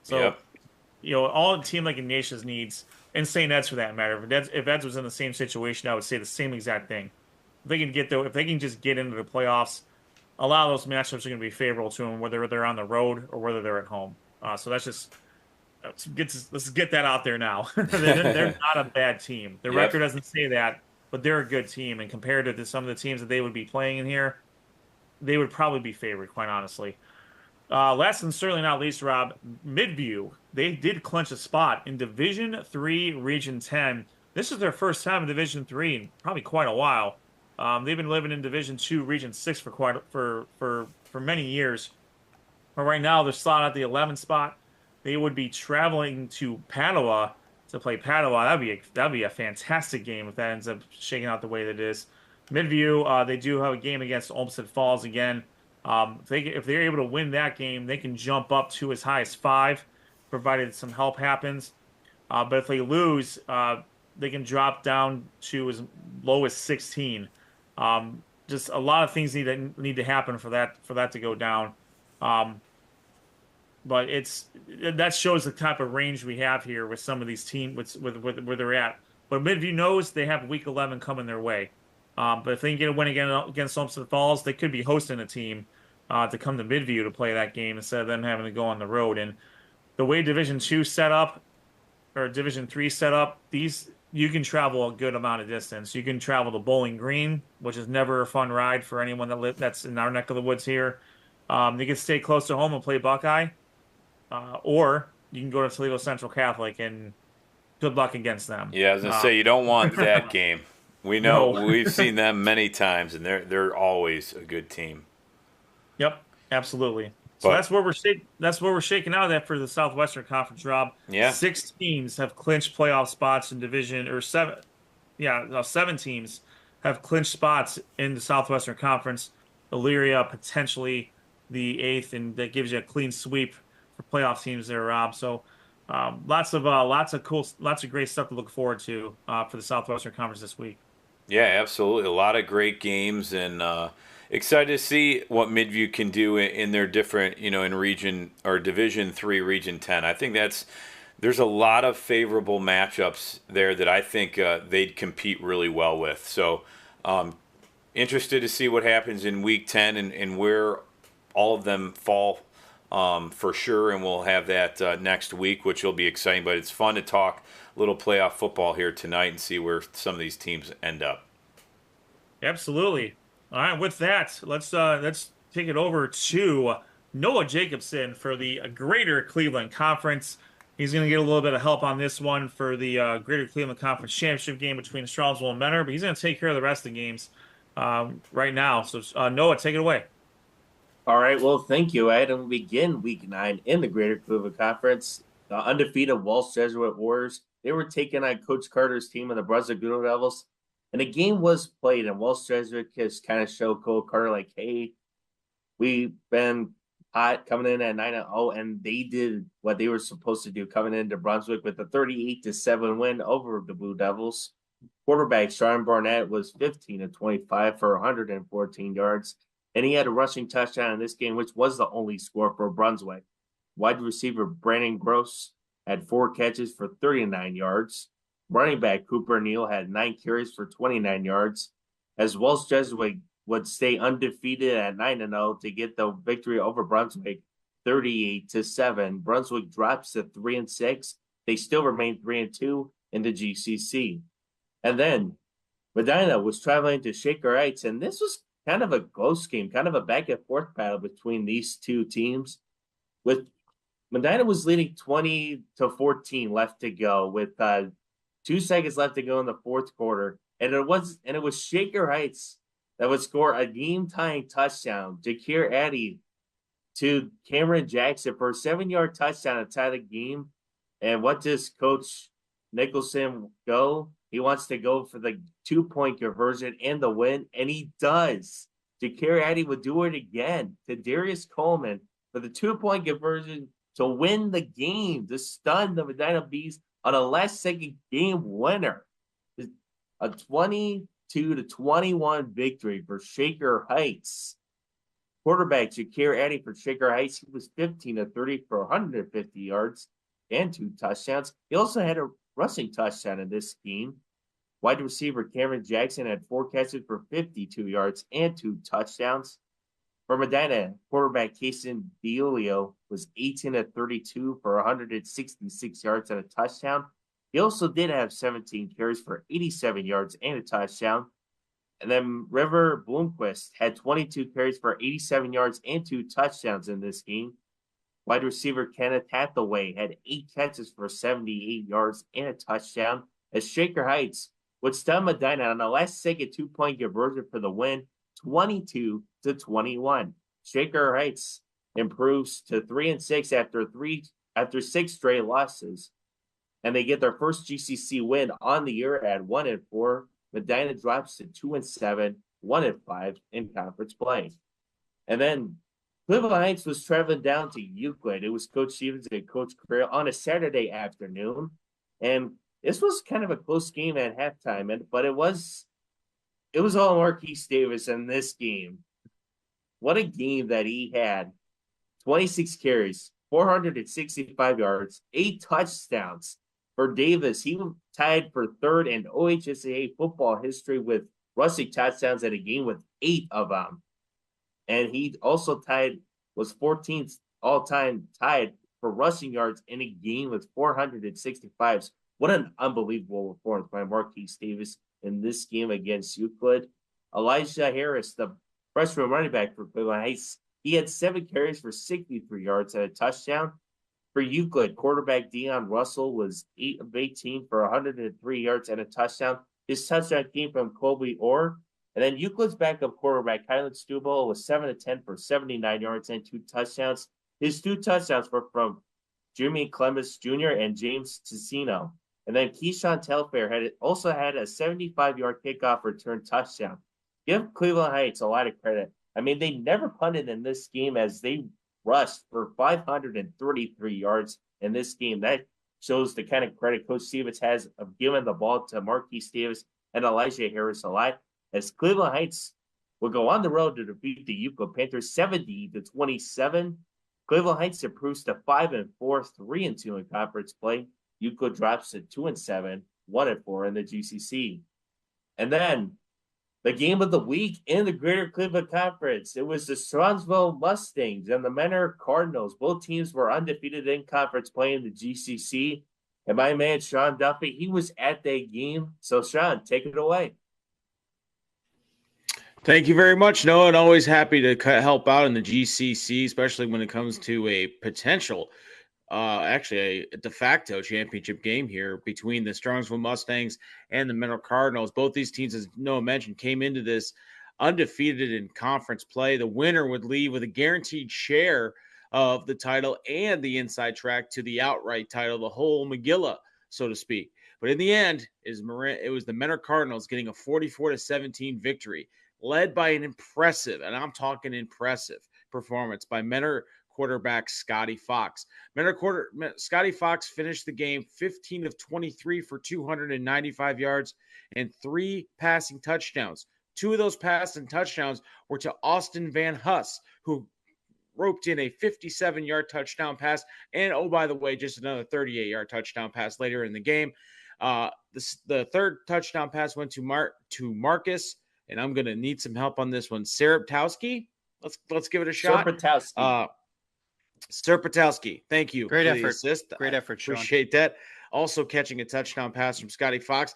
So all a team like Ignatius needs, and St. Ed's for that matter. If Ed's was in the same situation, I would say the same exact thing. If they can just get into the playoffs, a lot of those matchups are going to be favorable to them, whether they're on the road or whether they're at home. So let's get that out there now. They're not a bad team. The Yep. record doesn't say that, but they're a good team. And compared to some of the teams that they would be playing in here, they would probably be favored, quite honestly. Last and certainly not least, Rob, Midview, they did clinch a spot in Division 3, Region 10. This is their first time in Division 3 in probably quite a while. They've been living in Division 2, Region 6 for many years. But right now, they're slotted at the 11th spot. They would be traveling to Padua to play Padua. That'd be a fantastic game if that ends up shaking out the way that it is. Midview, they do have a game against Olmsted Falls again. If they're able to win that game, they can jump up to as high as 5, provided some help happens. But if they lose, they can drop down to as low as 16. Just a lot of things need to happen for that to go down. But that shows the type of range we have here with some of these teams with where they're at. But Midview knows they have Week 11 coming their way. But if they can get a win again against Olmsted Falls, they could be hosting a team to come to Midview to play that game instead of them having to go on the road. And the way Division 2 set up or Division 3 set up, you can travel a good amount of distance. You can travel to Bowling Green, which is never a fun ride for anyone that's in our neck of the woods here. You can stay close to home and play Buckeye, or you can go to Toledo Central Catholic, and good luck against them. Yeah, I was gonna say you don't want that game. We know No. we've seen them many times, and they're always a good team. Yep, absolutely. So But- that's where we're shaking out at for the Southwestern Conference, Rob. Yeah. 6 teams have clinched playoff spots in division, or 7. Yeah, no, 7 teams have clinched spots in the Southwestern Conference. Elyria potentially the 8th, and that gives you a clean sweep for playoff teams there, Rob. So lots of great stuff to look forward to for the Southwestern Conference this week. Yeah, absolutely. A lot of great games, and excited to see what Midview can do in their different, in region or Division 3, Region 10. I think there's a lot of favorable matchups there that I think they'd compete really well with. So interested to see what happens in Week 10 and where all of them fall for sure. And we'll have that next week, which will be exciting. But it's fun to talk little playoff football here tonight and see where some of these teams end up. Absolutely. All right, with that, let's take it over to Noah Jacobson for the Greater Cleveland Conference. He's going to get a little bit of help on this one for the Greater Cleveland Conference Championship game between Strongsville and Mentor, but he's going to take care of the rest of the games right now. So, Noah, take it away. All right, well, thank you, Ed. And we'll begin Week 9 in the Greater Cleveland Conference. The undefeated Walsh Jesuit Warriors, they were taking on Coach Carter's team of the Brunswick Blue Devils. And the game was played, and Walsh Jesuit just kind of showed Coach Carter, like, hey, we've been hot coming in at 9-0, and they did what they were supposed to do coming into Brunswick with a 38-7 win over the Blue Devils. Quarterback Sean Barnett was 15-25 for 114 yards, and he had a rushing touchdown in this game, which was the only score for Brunswick. Wide receiver Brandon Gross had 4 catches for 39 yards. Running back Cooper Neal had 9 carries for 29 yards, as Walsh Jesuit would stay undefeated at 9-0 to get the victory over Brunswick, 38-7. Brunswick drops to 3-6. They still remain 3-2 in the GCC. And then Medina was traveling to Shaker Heights, and this was kind of a close game, kind of a back and forth battle between these two teams. With Medina was leading 20-14 left to go with 2 seconds left to go in the fourth quarter, and it was Shaker Heights that would score a game-tying touchdown. Jakir Addy to Cameron Jackson for a 7-yard touchdown to tie the game. And what does Coach Nicholson go? He wants to go for the 2-point conversion and the win, and he does. Jakir Addy would do it again to Darius Coleman for the 2-point conversion to win the game, to stun the Medina Bees on a last-second game winner. A 22-21 victory for Shaker Heights. Quarterback Jakir Addy for Shaker Heights, he was 15-30 for 150 yards. and 2 touchdowns. He also had a rushing touchdown in this game. Wide receiver Cameron Jackson had 4 catches for 52 yards and 2 touchdowns. For Medina, quarterback Kason Diolio was 18 of 32 for 166 yards and a touchdown. He also did have 17 carries for 87 yards and a touchdown. And then River Bloomquist had 22 carries for 87 yards and 2 touchdowns in this game. Wide receiver Kenneth Hathaway had 8 catches for 78 yards and a touchdown, as Shaker Heights would stun Medina on a last-second 2-point conversion for the win, 22-21. Shaker Heights improves to 3-6 after 6 straight losses, and they get their first GCC win on the year at 1-4. Medina drops to 2-7, 1-5 in conference play. And then Cleveland Heights was traveling down to Euclid. It was Coach Stevens and Coach Carrera on a Saturday afternoon, and this was kind of a close game at halftime, but it was all Marquise Davis in this game. What a game that he had. 26 carries, 465 yards, 8 touchdowns. For Davis, he tied for third in OHSAA football history with rushing touchdowns at a game with 8 of them. And he also was 14th all-time tied for rushing yards in a game with 465. What an unbelievable performance by Marquise Davis in this game against Euclid. Elijah Harris, the freshman running back for Cleveland Heights, he had 7 carries for 63 yards and a touchdown. For Euclid, quarterback Deion Russell was 8 of 18 for 103 yards and a touchdown. His touchdown came from Colby Orr. And then Euclid's backup quarterback, Kylan Stubble, was 7 of 10 for 79 yards and 2 touchdowns. His 2 touchdowns were from Jimmy Clemens Jr. and James Ticino. And then Keyshawn Telfair also had a 75-yard kickoff return touchdown. Give Cleveland Heights a lot of credit. I mean, they never punted in this game as they rushed for 533 yards in this game. That shows the kind of credit Coach Stevens has of giving the ball to Marquise Davis and Elijah Harris a lot, as Cleveland Heights will go on the road to defeat the Euclid Panthers 70-27. Cleveland Heights improves to 5-4, 3-2 in conference play. Euclid drops to 2-7, 1-4 in the GCC. And then the game of the week in the Greater Cleveland Conference. It was the Strongsville Mustangs and the Menor Cardinals. Both teams were undefeated in conference play in the GCC. And my man, Sean Duffy, he was at that game. So, Sean, take it away. Thank you very much, Noah, and always happy to help out in the GCC, especially when it comes to a potential, actually a de facto championship game here between the Strongsville Mustangs and the Menor Cardinals. Both these teams, as Noah mentioned, came into this undefeated in conference play. The winner would leave with a guaranteed share of the title and the inside track to the outright title, the whole Megillah, so to speak. But in the end, it was the Menor Cardinals getting a 44-17 victory, led by an impressive, and I'm talking impressive, performance by Menor quarterback Scotty Fox. Scotty Fox finished the game 15 of 23 for 295 yards and 3 passing touchdowns. 2 of those passing touchdowns were to Austin Van Huss, who roped in a 57-yard touchdown pass, and, oh, by the way, just another 38-yard touchdown pass later in the game. The third touchdown pass went to Marcus, and I'm going to need some help on this one. Serpatowski. Let's give it a shot. Serpatowski. Thank you. Great effort. Assist. Great effort, Sean. Appreciate that. Also catching a touchdown pass from Scotty Fox.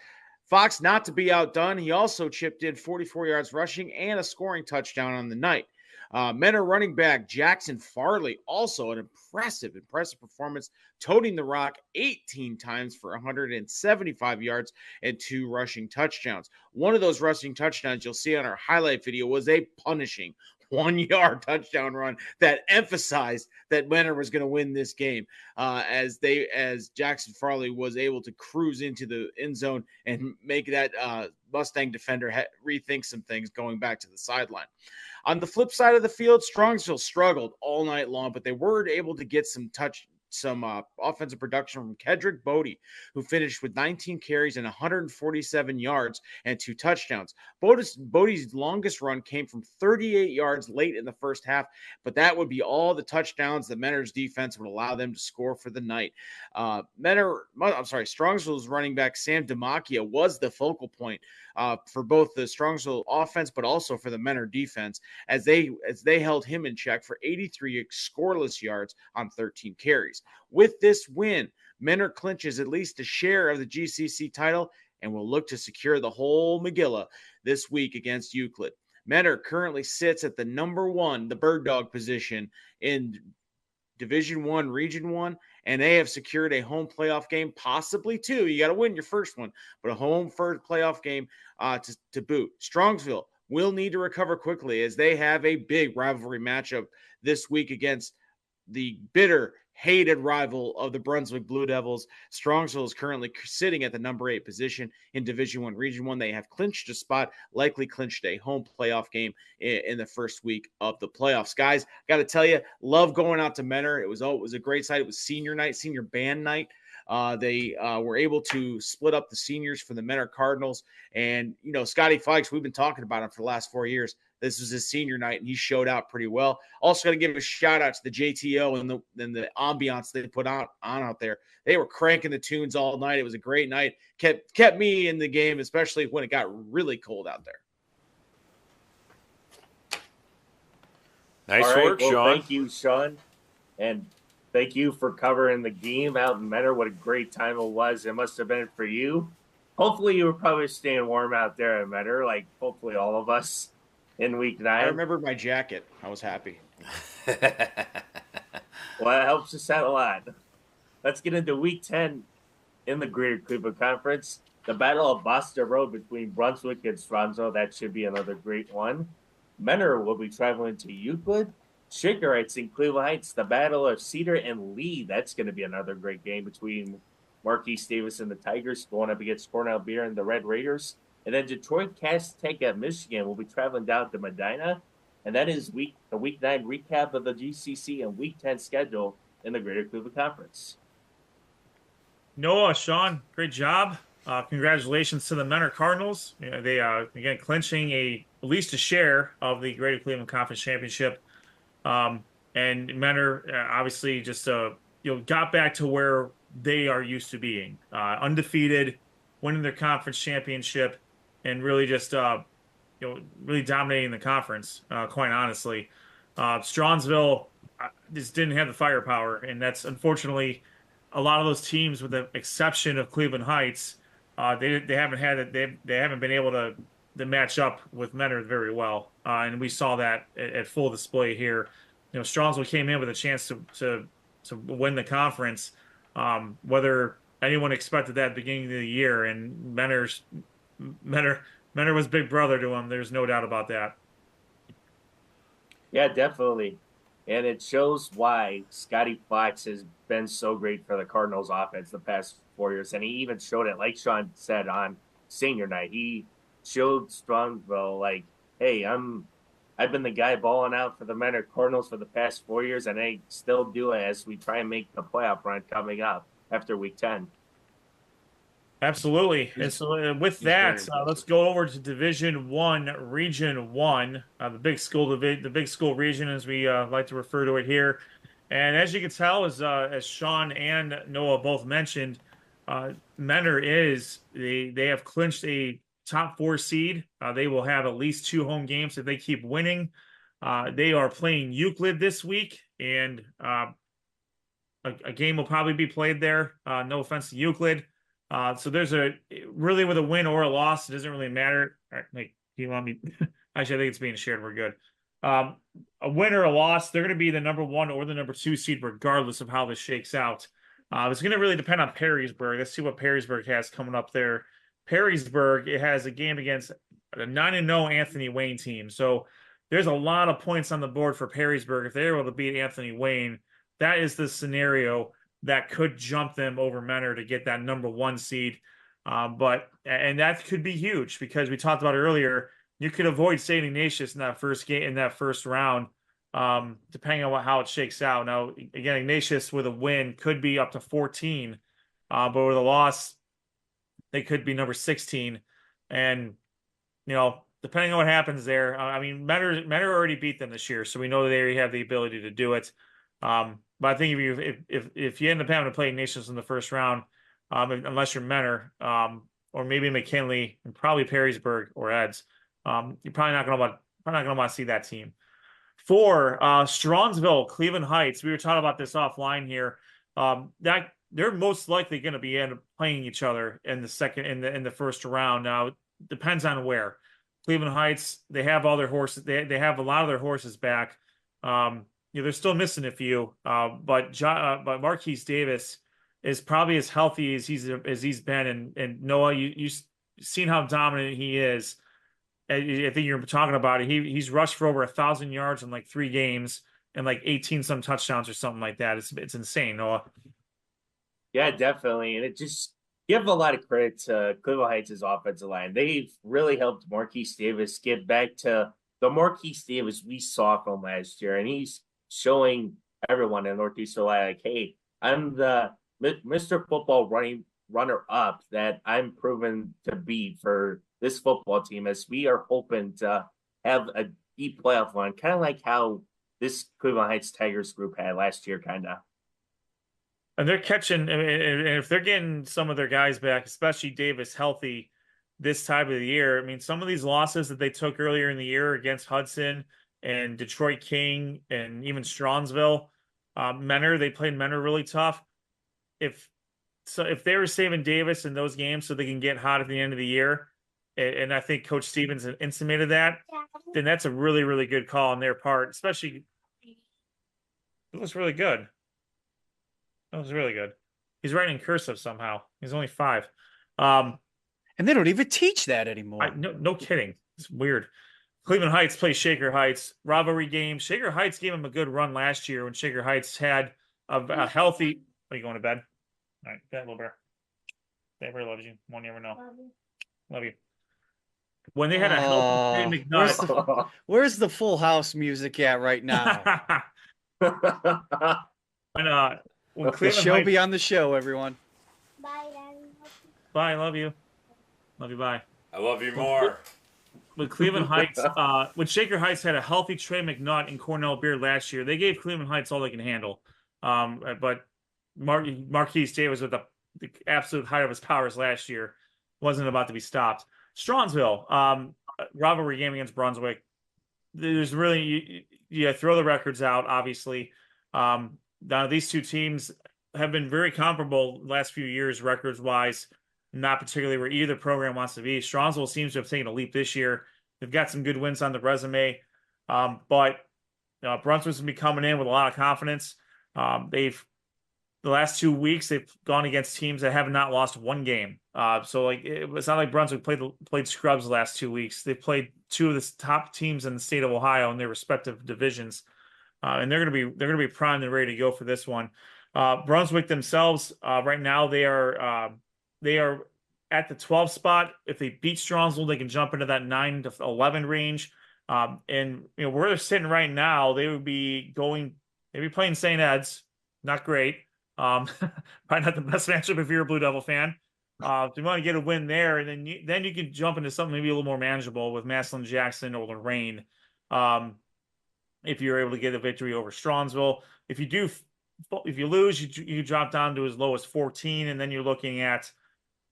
Fox, not to be outdone, he also chipped in 44 yards rushing and a scoring touchdown on the night. Menor running back Jackson Farley, also an impressive performance, toting the rock 18 times for 175 yards and 2 rushing touchdowns. One of those rushing touchdowns you'll see on our highlight video was a punishing 1-yard touchdown run that emphasized that Menor was going to win this game, as Jackson Farley was able to cruise into the end zone and make that Mustang defender rethink some things going back to the sideline. On the flip side of the field, Strongsville struggled all night long, but they were able to get some some offensive production from Kedrick Bodie, who finished with 19 carries and 147 yards and 2 touchdowns. Bodie's longest run came from 38 yards late in the first half, but that would be all the touchdowns that Mentor's defense would allow them to score for the night. Strongsville's running back Sam Demakia was the focal point for both the Strongsville offense, but also for the Mentor defense, as they held him in check for 83 scoreless yards on 13 carries. With this win, Mentor clinches at least a share of the GCC title and will look to secure the whole Megillah this week against Euclid. Mentor currently sits at the number 1, the bird dog position in Division 1, Region 1, and they have secured a home playoff game, possibly 2. You got to win your first one, but a home first playoff game to boot. Strongsville will need to recover quickly as they have a big rivalry matchup this week against the bitter, hated rival of the Brunswick Blue Devils. Strongsville is currently sitting at the number 8 position in Division 1, Region 1. They have clinched a spot, likely clinched a home playoff game in the first week of the playoffs. Guys, got to tell you, love going out to Mentor. It was a great sight. It was senior night, senior band night. They were able to split up the seniors for the Mentor Cardinals. And, Scotty Fikes, we've been talking about him for the last 4 years. This was his senior night, and he showed out pretty well. Also got to give a shout-out to the JTO and the ambiance they put on out there. They were cranking the tunes all night. It was a great night. Kept me in the game, especially when it got really cold out there. Nice work, Sean. Thank you, Sean. And thank you for covering the game out in Mentor. What a great time it was. It must have been for you. Hopefully you were probably staying warm out there in Mentor, like hopefully all of us in week 9. I remember my jacket. I was happy. Well, that helps us out a lot. Let's get into week 10 in the Greater Cleveland Conference. The Battle of Boston Road between Brunswick and Strongsville. That should be another great one. Mentor will be traveling to Euclid. Shakerites in Cleveland Heights. The Battle of Cedar and Lee. That's going to be another great game between Marquise Davis and the Tigers going up against Cornell Beer and the Red Raiders. And then Detroit Castaic, Michigan will be traveling down to Medina. And that is the week 9 recap of the GCC and week 10 schedule in the Greater Cleveland Conference. Noah, Sean, great job. Congratulations to the Mentor Cardinals. They again clinching at least a share of the Greater Cleveland Conference Championship. And Mentor obviously just got back to where they are used to being, undefeated, winning their conference championship, and really just really dominating the conference. Quite honestly, Strongsville just didn't have the firepower, and that's unfortunately a lot of those teams, with the exception of Cleveland Heights, they haven't had it. They haven't been able to match up with Mentor very well, and we saw that at full display here. Strongsville came in with a chance to win the conference, whether anyone expected that at the beginning of the year, and Mentor was big brother to him. There's no doubt about that. Yeah, definitely. And it shows why Scotty Fox has been so great for the Cardinals offense the past 4 years. And he even showed it, like Sean said, on senior night. He showed Strongsville, like, hey, I've been the guy balling out for the Mentor Cardinals for the past 4 years, and I still do it as we try and make the playoff run coming up after week 10. Absolutely. And so with that, let's go over to Division 1, Region 1, the big school region, as we like to refer to it here. And as you can tell, as Sean and Noah both mentioned, Mentor they have clinched a top 4 seed. They will have at least 2 home games if they keep winning. They are playing Euclid this week, and a game will probably be played there. No offense to Euclid. So there's really with a win or a loss, it doesn't really matter. All right, you want me? Actually, I think it's being shared. We're good. A win or a loss, they're going to be the number 1 or the number 2 seed, regardless of how this shakes out. It's going to really depend on Perrysburg. Let's see what Perrysburg has coming up there. Perrysburg, it has a game against a 9-0 Anthony Wayne team. So there's a lot of points on the board for Perrysburg. If they're able to beat Anthony Wayne, that is the scenario that could jump them over Mentor to get that number 1 seed. But that could be huge, because we talked about earlier, you could avoid St. Ignatius in that first game, in that first round. depending on how it shakes out. Now, again, Ignatius with a win could be up to 14, but with a loss, they could be number 16. And, depending on what happens there, I mean, Mentor already beat them this year, so we know they already have the ability to do it. But I think if you end up having to play Ignatius in the first round, unless you're Mentor, or maybe McKinley and probably Perrysburg or Eds, you're probably not going to want to see that team. For Strongsville, Cleveland Heights, we were talking about this offline here. That they're most likely going to be playing each other in the first round. Now, it depends on where. Cleveland Heights, they have all their horses. They have a lot of their horses back. They're still missing a few. But Marquise Davis is probably as healthy as he's been. And Noah, you've seen how dominant he is. I think you're talking about it. He's rushed for over 1,000 yards in like 3 games and like 18 some touchdowns or something like that. It's insane, Noah. Yeah, definitely. And it just give a lot of credit to Cleveland Heights' offensive line. They've really helped Marquise Davis get back to the Marquise Davis we saw from last year. And he's showing everyone in Northeast Ohio, like, hey, I'm the Mr. Football runner up that I'm proven to be for this football team, as we are hoping to have a deep playoff run, kind of like how this Cleveland Heights Tigers group had last year, kind of. And they're catching, and if they're getting some of their guys back, especially Davis healthy this time of the year, I mean, some of these losses that they took earlier in the year against Hudson and Detroit King and even Strongsville, Mentor, they played Mentor really tough. If they were saving Davis in those games so they can get hot at the end of the year, and I think Coach Stevens intimated that, then that's a really, really good call on their part, especially it looks really good. That was really good. He's writing in cursive somehow. He's only 5. And they don't even teach that anymore. No kidding. It's weird. Cleveland Heights plays Shaker Heights. Rivalry game. Shaker Heights gave him a good run last year when Shaker Heights had a healthy... Are you going to bed? All right, bed, little bear. Baby loves you. Won't never know. Love you. When they had a healthy McNutt. Where's the Full House music at right now? When the show Heights... be on the show, everyone. Bye, Daddy. Bye, love you. Love you, bye. I love you more. With Cleveland Heights, when Shaker Heights had a healthy Trey McNutt and Cornell Beard last year, they gave Cleveland Heights all they can handle. But Marquise Davis, with the absolute height of his powers last year, wasn't about to be stopped. Strongsville, rivalry game against Brunswick. There's really, you throw the records out, obviously. Now, these two teams have been very comparable the last few years, records-wise, not particularly where either program wants to be. Strongsville seems to have taken a leap this year. They've got some good wins on the resume, but Brunswick's going to be coming in with a lot of confidence. The last 2 weeks, they've gone against teams that have not lost one game. So it's not like Brunswick played scrubs the last 2 weeks. They played 2 of the top teams in the state of Ohio in their respective divisions. And they're going to be primed and ready to go for this one. Brunswick themselves, right now, they are at the 12th spot. If they beat Strongsville, they can jump into that 9 to 11 range. And where they're sitting right now, they'd be playing St. Ed's. Not great. Probably not the best matchup if you're a Blue Devil fan. If you want to get a win there, and then you can jump into something maybe a little more manageable with Massillon Jackson or Lorraine. If you're able to get a victory over Strongsville. If you lose, you drop down to as low as 14, and then you're looking at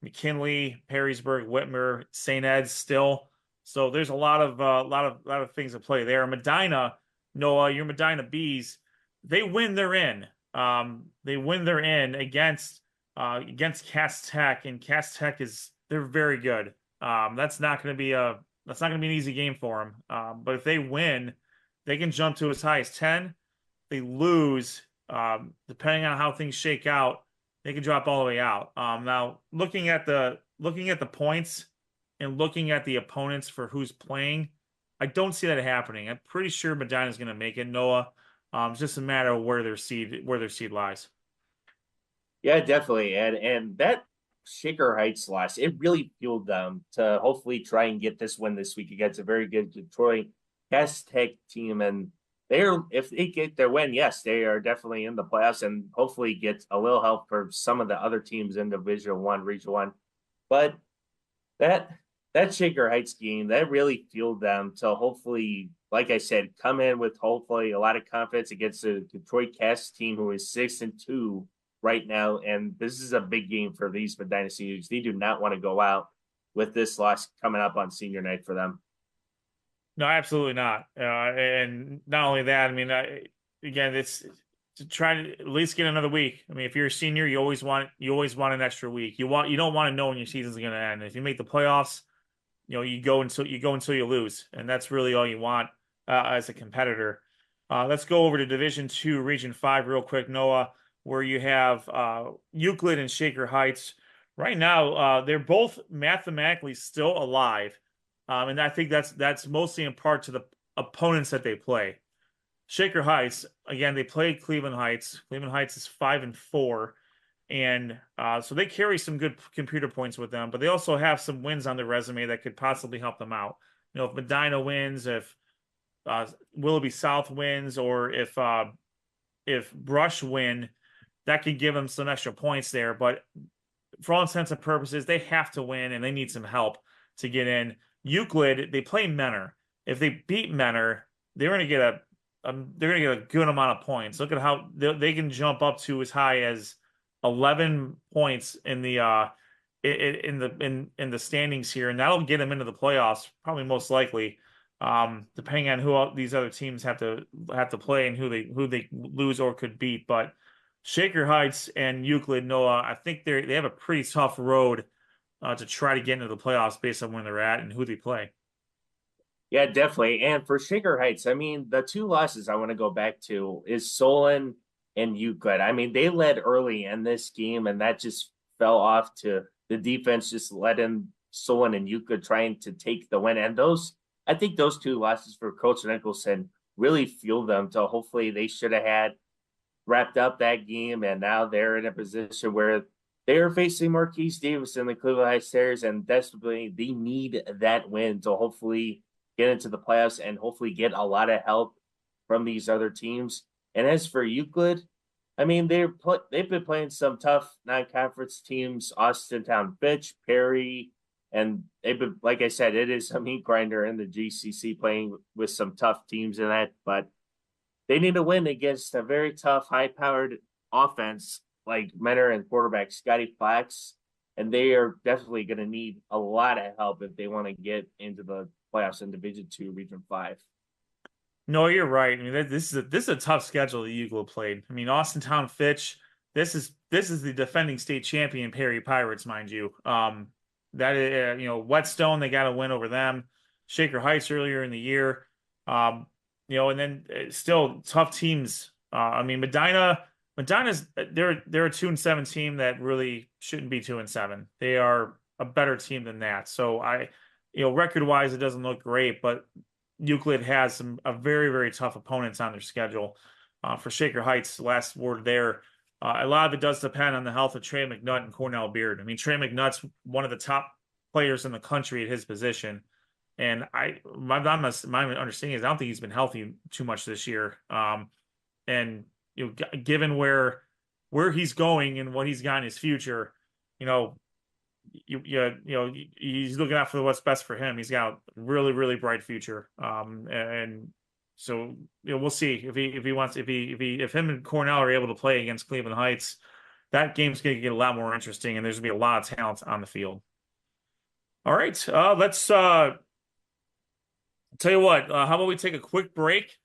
McKinley, Perrysburg, Whitmer, St. Ed's still. So there's a lot of things at play there. Medina, Noah, your Medina Bees, they win, they're in. They win, they're in against Cass Tech, and Cass Tech they're very good. That's not going to be an easy game for them. But if they win, they can jump to as high as 10. They lose, depending on how things shake out, they can drop all the way out. Now, looking at the points and looking at the opponents for who's playing, I don't see that happening. I'm pretty sure Medina's going to make it, Noah. It's just a matter of where their seed lies. Yeah, definitely. And that Shaker Heights loss, it really fueled them to hopefully try and get this win this week against a very good Detroit Cass Tech team. And if they get their win, yes, they are definitely in the playoffs and hopefully get a little help for some of the other teams in Division One, Region One. But that that Shaker Heights game that really fueled them to hopefully, like I said, come in with hopefully a lot of confidence against the Detroit Cast team who is 6-2 right now. And this is a big game for these Medina seniors. They do not want to go out with this loss coming up on senior night for them. No, absolutely not. And not only that, I mean, again, it's to try to at least get another week. I mean, if you're a senior, you always want an extra week. You don't want to know when your season's going to end. If you make the playoffs, you go until you lose, and that's really all you want as a competitor. Let's go over to Division II, Region 5 real quick, Noah, where you have Euclid and Shaker Heights. Right now, they're both mathematically still alive. And I think that's mostly in part to the opponents that they play. Shaker Heights, again, they play Cleveland Heights. Cleveland Heights is 5-4, and so they carry some good computer points with them. But they also have some wins on their resume that could possibly help them out. If Medina wins, if Willoughby South wins, or if Brush win, that could give them some extra points there. But for all intents and purposes, they have to win, and they need some help to get in. Euclid, they play Menor. If they beat Menor, they're going to get a good amount of points. Look at how they can jump up to as high as 11 points in the standings here, and that'll get them into the playoffs, probably most likely, depending on who these other teams have to play and who they lose or could beat. But Shaker Heights and Euclid, Noah, I think they have a pretty tough road to try to get into the playoffs based on where they're at and who they play. Yeah, definitely. And for Shaker Heights, I mean, the two losses I want to go back to is Solon and Euclid. I mean, they led early in this game, and that just fell off to the defense, just letting Solon and Euclid trying to take the win. And I think those two losses for Coach Nicholson really fueled them to hopefully they should have had wrapped up that game. And now they're in a position where they are facing Marquise Davis and the Cleveland Heights Terriers, and desperately they need that win to hopefully get into the playoffs and hopefully get a lot of help from these other teams. And as for Euclid, I mean, they've been playing some tough non-conference teams, Austintown Fitch, Perry, and they've been, like I said, it is a meat grinder in the GCC playing with some tough teams in that, but they need to win against a very tough, high-powered offense like Menor and quarterback Scotty Fox, and they are definitely going to need a lot of help if they want to get into the playoffs in Division II, Region 5. No, you're right. I mean, this is a tough schedule that Euclid played. I mean, Austintown Fitch. This is the defending state champion Perry Pirates, mind you. That is, Whetstone, they got to win over them. Shaker Heights earlier in the year. And then still tough teams. I mean, Medina's they're a 2-7 team that really shouldn't be 2-7. They are a better team than that. So record wise, it doesn't look great, but Euclid has a very, very tough opponents on their schedule. For Shaker Heights, last word there. A lot of it does depend on the health of Trey McNutt and Cornell Beard. I mean, Trey McNutt's one of the top players in the country at his position. And my understanding is I don't think he's been healthy too much this year. And given where he's going and what he's got in his future, he's looking out for what's best for him. He's got a really, really bright future. And so we'll see if him and Cornell are able to play against Cleveland Heights, that game's going to get a lot more interesting, and there's going to be a lot of talent on the field. All right, let's tell you what. How about we take a quick break?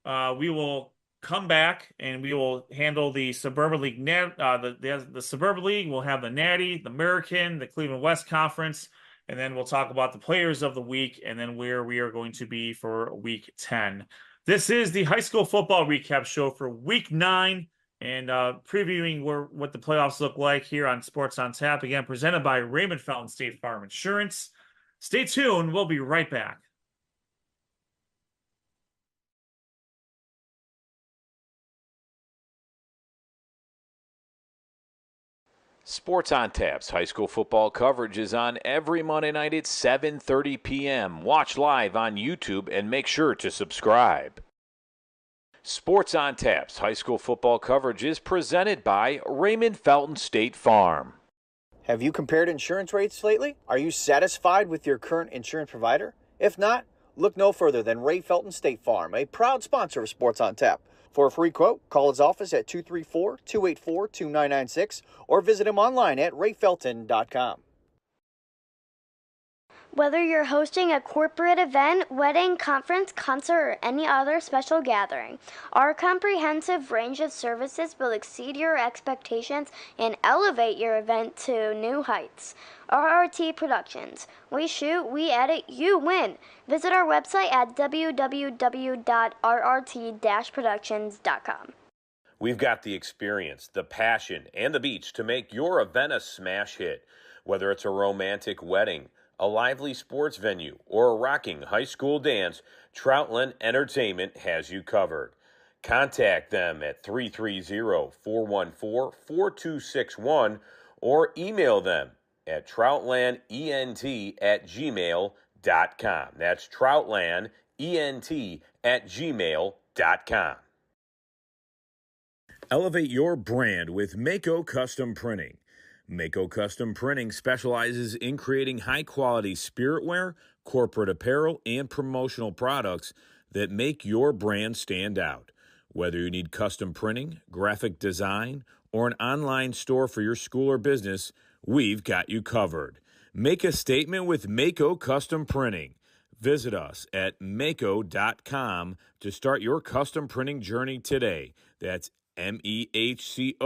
We will come back and we will handle the Suburban League. The Suburban League. We'll have the Natty, the American, the Cleveland West Conference, and then we'll talk about the players of the week and then where we are going to be for Week 10. This is the high school football recap show for Week 9 and previewing what the playoffs look like here on Sports on Tap. Again, presented by Raymond Fountain State Farm Insurance. Stay tuned. We'll be right back. Sports on Tap's high school football coverage is on every Monday night at 7:30 p.m. Watch live on YouTube and make sure to subscribe. Sports on Tap's high school football coverage is presented by Raymond Felton State Farm. Have you compared insurance rates lately? Are you satisfied with your current insurance provider? If not, look no further than Ray Felton State Farm, a proud sponsor of Sports on Tap. For a free quote, call his office at 234-284-2996 or visit him online at rayfelton.com. Whether you're hosting a corporate event, wedding, conference, concert, or any other special gathering, our comprehensive range of services will exceed your expectations and elevate your event to new heights. RRT Productions. We shoot, we edit, you win. Visit our website at www.rrt-productions.com. We've got the experience, the passion, and the beach to make your event a smash hit. Whether it's a romantic wedding, a lively sports venue, or a rocking high school dance, Troutland Entertainment has you covered. Contact them at 330-414-4261 or email them at troutlandent@gmail.com. That's troutlandent@gmail.com. Elevate your brand with Mako Custom Printing. Mako Custom Printing specializes in creating high-quality spiritware, corporate apparel, and promotional products that make your brand stand out. Whether you need custom printing, graphic design, or an online store for your school or business, we've got you covered. Make a statement with Mako Custom Printing. Visit us at mako.com to start your custom printing journey today. That's MEHCO.com.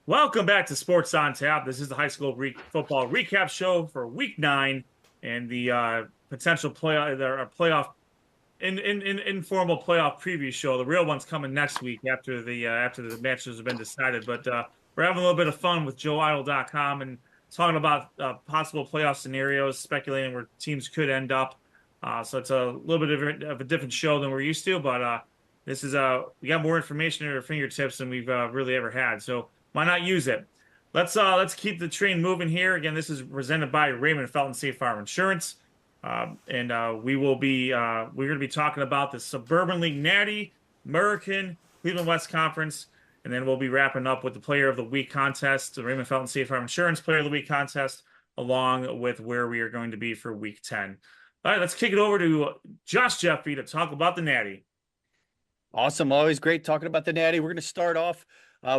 Welcome back to Sports on Tap. This is the high school football recap show for Week 9 and the potential playoff informal playoff preview show. The real one's coming next week after the matches have been decided. But we're having a little bit of fun with JoeIdle.com and talking about possible playoff scenarios, speculating where teams could end up. So it's a little bit of a different show than we're used to. But this is we got more information at our fingertips than we've really ever had. So why not use it? Let's keep the train moving here. Again, this is presented by Raymond Felton State Farm Insurance, and we're going to be talking about the Suburban League Natty, American, Cleveland West Conference, and then we'll be wrapping up with the Player of the Week contest, the Raymond Felton State Farm Insurance Player of the Week contest, along with where we are going to be for Week 10. All right, let's kick it over to Josh Jeffy to talk about the Natty. Awesome. Always great talking about the Natty. We're going to start off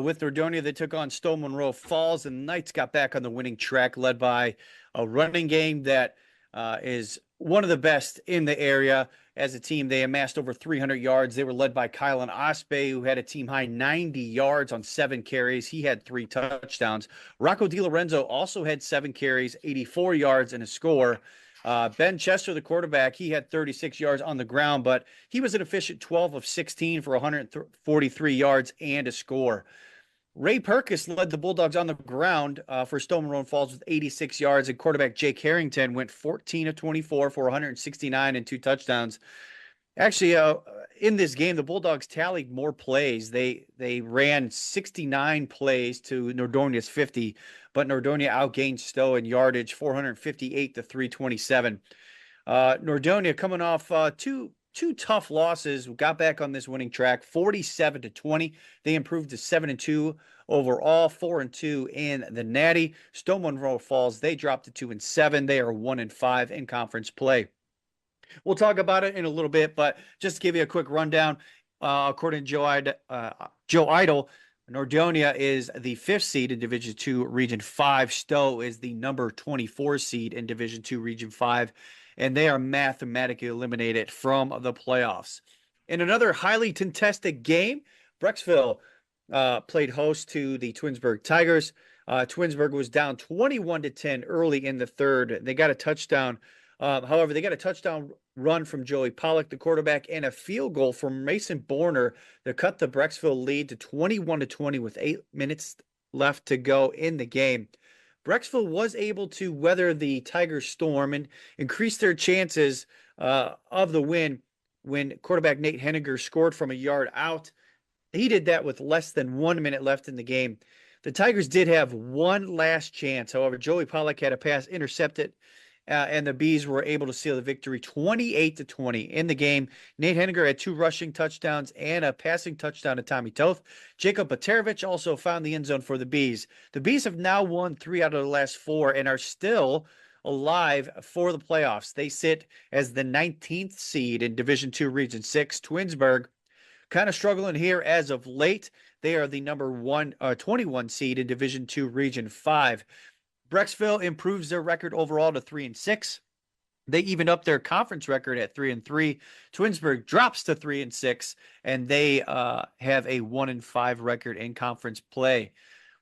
with Nordonia. They took on Stone Monroe Falls, and the Knights got back on the winning track, led by a running game that is one of the best in the area. As a team, they amassed over 300 yards. They were led by Kylan Ospe, who had a team-high 90 yards on 7 carries. He had 3 touchdowns. Rocco DiLorenzo also had 7 carries, 84 yards, and a score. Ben Chester, the quarterback, he had 36 yards on the ground, but he was an efficient 12 of 16 for 143 yards and a score. Ray Perkis led the Bulldogs on the ground for Stone Monroe Falls with 86 yards, and quarterback Jake Harrington went 14 of 24 for 169 and 2 touchdowns. Actually, in this game, the Bulldogs tallied more plays. They ran 69 plays to Nordonia's 50, but Nordonia outgained Stowe in yardage, 458 to 327. Nordonia coming off two tough losses, got back on this winning track, 47 to 20. They improved to 7-2 overall, 4-2 in the Natty. Stowe Monroe Falls, they dropped to 2-7. They are 1-5 in conference play. We'll talk about it in a little bit, but just to give you a quick rundown, according to Joe Idle, Nordonia is the 5th seed in Division II, Region 5. Stowe is the number 24 seed in Division II, Region 5, and they are mathematically eliminated from the playoffs. In another highly contested game, Brecksville played host to the Twinsburg Tigers. Twinsburg was down 21-10 early in the third. They got a touchdown. However, they got a touchdown run from Joey Pollock, the quarterback, and a field goal from Mason Borner to cut the Brecksville lead to 21-20 with 8 minutes left to go in the game. Brecksville was able to weather the Tigers' storm and increase their chances of the win when quarterback Nate Henniger scored from a yard out. He did that with less than 1 minute left in the game. The Tigers did have one last chance. However, Joey Pollock had a pass intercepted, and the Bees were able to seal the victory 28-20 in the game. Nate Henniger had 2 rushing touchdowns and a passing touchdown to Tommy Toth. Jacob Baterovich also found the end zone for the Bees. The Bees have now won 3 out of the last 4 and are still alive for the playoffs. They sit as the 19th seed in Division II, Region 6. Twinsburg kind of struggling here as of late. They are the number 21 seed in Division II, Region 5. Brecksville improves their record overall to 3-6. They even up their conference record at 3-3. Twinsburg drops to 3-6, and they have a 1-5 record in conference play.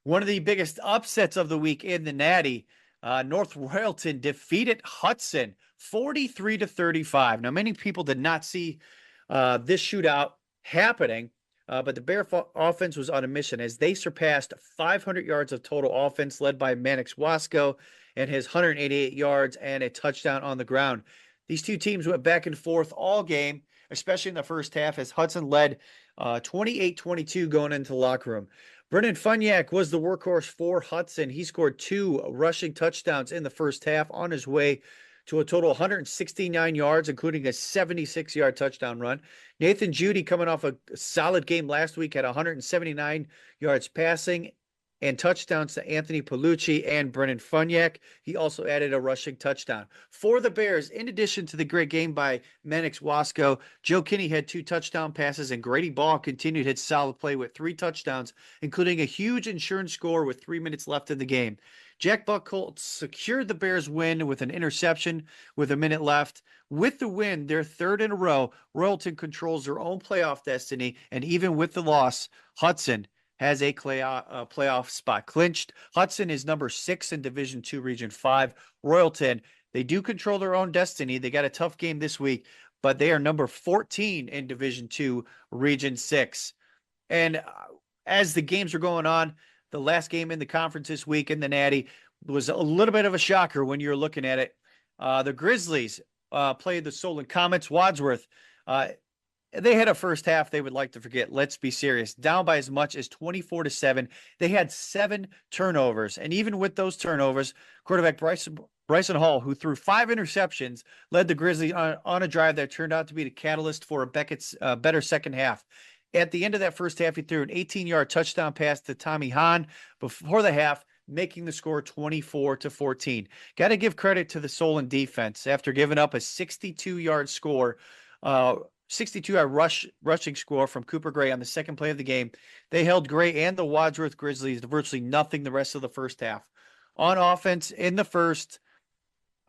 One of the biggest upsets of the week in the Natty, North Royalton defeated Hudson 43-35. Now, many people did not see this shootout happening. But the Bear offense was on a mission as they surpassed 500 yards of total offense, led by Mannix Wasco and his 188 yards and a touchdown on the ground. These two teams went back and forth all game, especially in the first half, as Hudson led 28-22 going into the locker room. Brennan Funyak was the workhorse for Hudson. He scored 2 rushing touchdowns in the first half on his way to a total 169 yards, including a 76-yard touchdown run. Nathan Judy, coming off a solid game last week, had 179 yards passing and touchdowns to Anthony Palucci and Brennan Funyak. He also added a rushing touchdown. For the Bears, in addition to the great game by Mannix Wasco, Joe Kinney had 2 touchdown passes, and Grady Ball continued his solid play with 3 touchdowns, including a huge insurance score with 3 minutes left in the game. Jack Buckholt secured the Bears' win with an interception with a minute left. With the win, their 3rd in a row, Royalton controls their own playoff destiny, and even with the loss, Hudson has a playoff spot clinched. Hudson is number 6 in Division II, Region 5. Royalton, they do control their own destiny. They got a tough game this week, but they are number 14 in Division II, Region 6. And as the games are going on, the last game in the conference this week in the Natty was a little bit of a shocker when you're looking at it. The Grizzlies played the Solon Comets. Wadsworth, they had a first half they would like to forget. Let's be serious. Down by as much as 24-7. They had 7 turnovers. And even with those turnovers, quarterback Bryson Hall, who threw 5 interceptions, led the Grizzlies on a drive that turned out to be the catalyst for Beckett's better second half. At the end of that first half, he threw an 18-yard touchdown pass to Tommy Hahn before the half, making the score 24-14. Got to give credit to the Solon defense after giving up a 62-yard score, 62-yard rushing score from Cooper Gray on the second play of the game. They held Gray and the Wadsworth Grizzlies to virtually nothing the rest of the first half. On offense, in the first,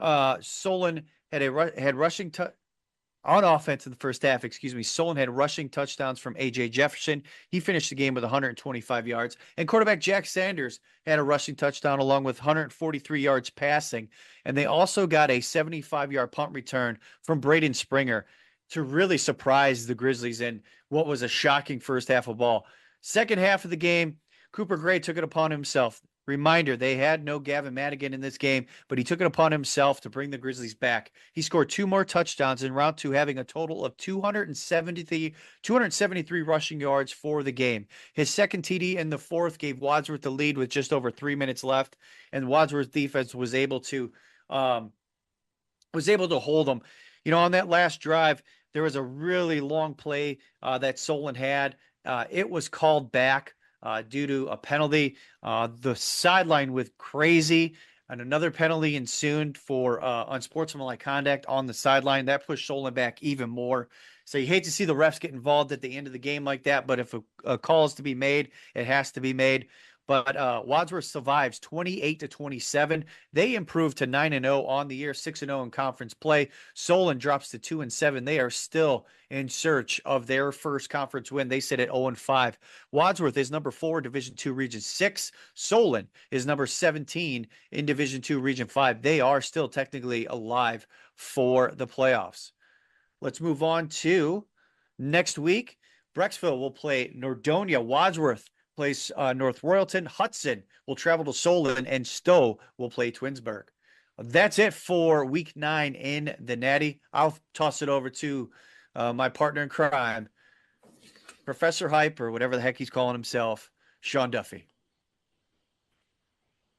Solon had rushing on offense in the first half, Solon had rushing touchdowns from A.J. Jefferson. He finished the game with 125 yards. And quarterback Jack Sanders had a rushing touchdown along with 143 yards passing. And they also got a 75-yard punt return from Braden Springer to really surprise the Grizzlies in what was a shocking first half of ball. Second half of the game, Cooper Gray took it upon himself. Reminder, they had no Gavin Madigan in this game, but he took it upon himself to bring the Grizzlies back. He scored 2 more touchdowns in round 2, having a total of 273 rushing yards for the game. His second TD in the fourth gave Wadsworth the lead with just over 3 minutes left, and Wadsworth defense was able to hold them. On that last drive, there was a really long play that Solon had. It was called back due to a penalty. The sideline went crazy, and another penalty ensued for unsportsmanlike conduct on the sideline. That pushed Solon back even more. So you hate to see the refs get involved at the end of the game like that, but if a call is to be made, it has to be made. But Wadsworth survives 28-27. They improved to 9-0 on the year, 6-0 in conference play. Solon drops to 2-7. They are still in search of their first conference win. They sit at 0-5. Wadsworth is number 4, Division II, Region 6. Solon is number 17 in Division II, Region 5. They are still technically alive for the playoffs. Let's move on to next week. Brecksville will play Nordonia. Wadsworth plays North Royalton. Hudson will travel to Solon, and Stowe will play Twinsburg. That's it for week 9 in the Natty. I'll toss it over to my partner in crime, Professor Hype, or whatever the heck he's calling himself, Sean Duffy.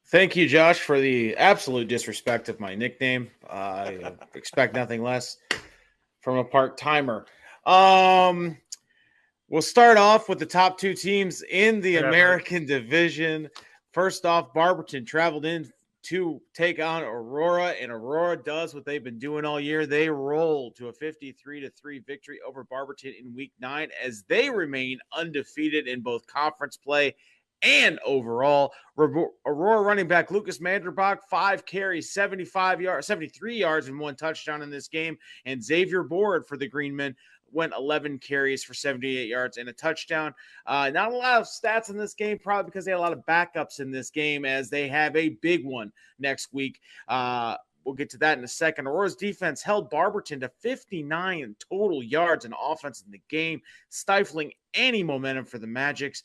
Thank you, Josh, for the absolute disrespect of my nickname. I expect nothing less from a part-timer. We'll start off with the top 2 teams in the American Division. First off, Barberton traveled in to take on Aurora, and Aurora does what they've been doing all year. They roll to a 53-3 victory over Barberton in week 9 as they remain undefeated in both conference play and overall. Aurora running back Lucas Manderbach, 5 carries, 73 yards, and 1 touchdown in this game. And Xavier Board for the Greenmen went 11 carries for 78 yards and a touchdown. Not a lot of stats in this game, probably because they had a lot of backups in this game, as they have a big one next week. We'll get to that in a second. Aurora's defense held Barberton to 59 total yards and offense in the game, stifling any momentum for the Magics.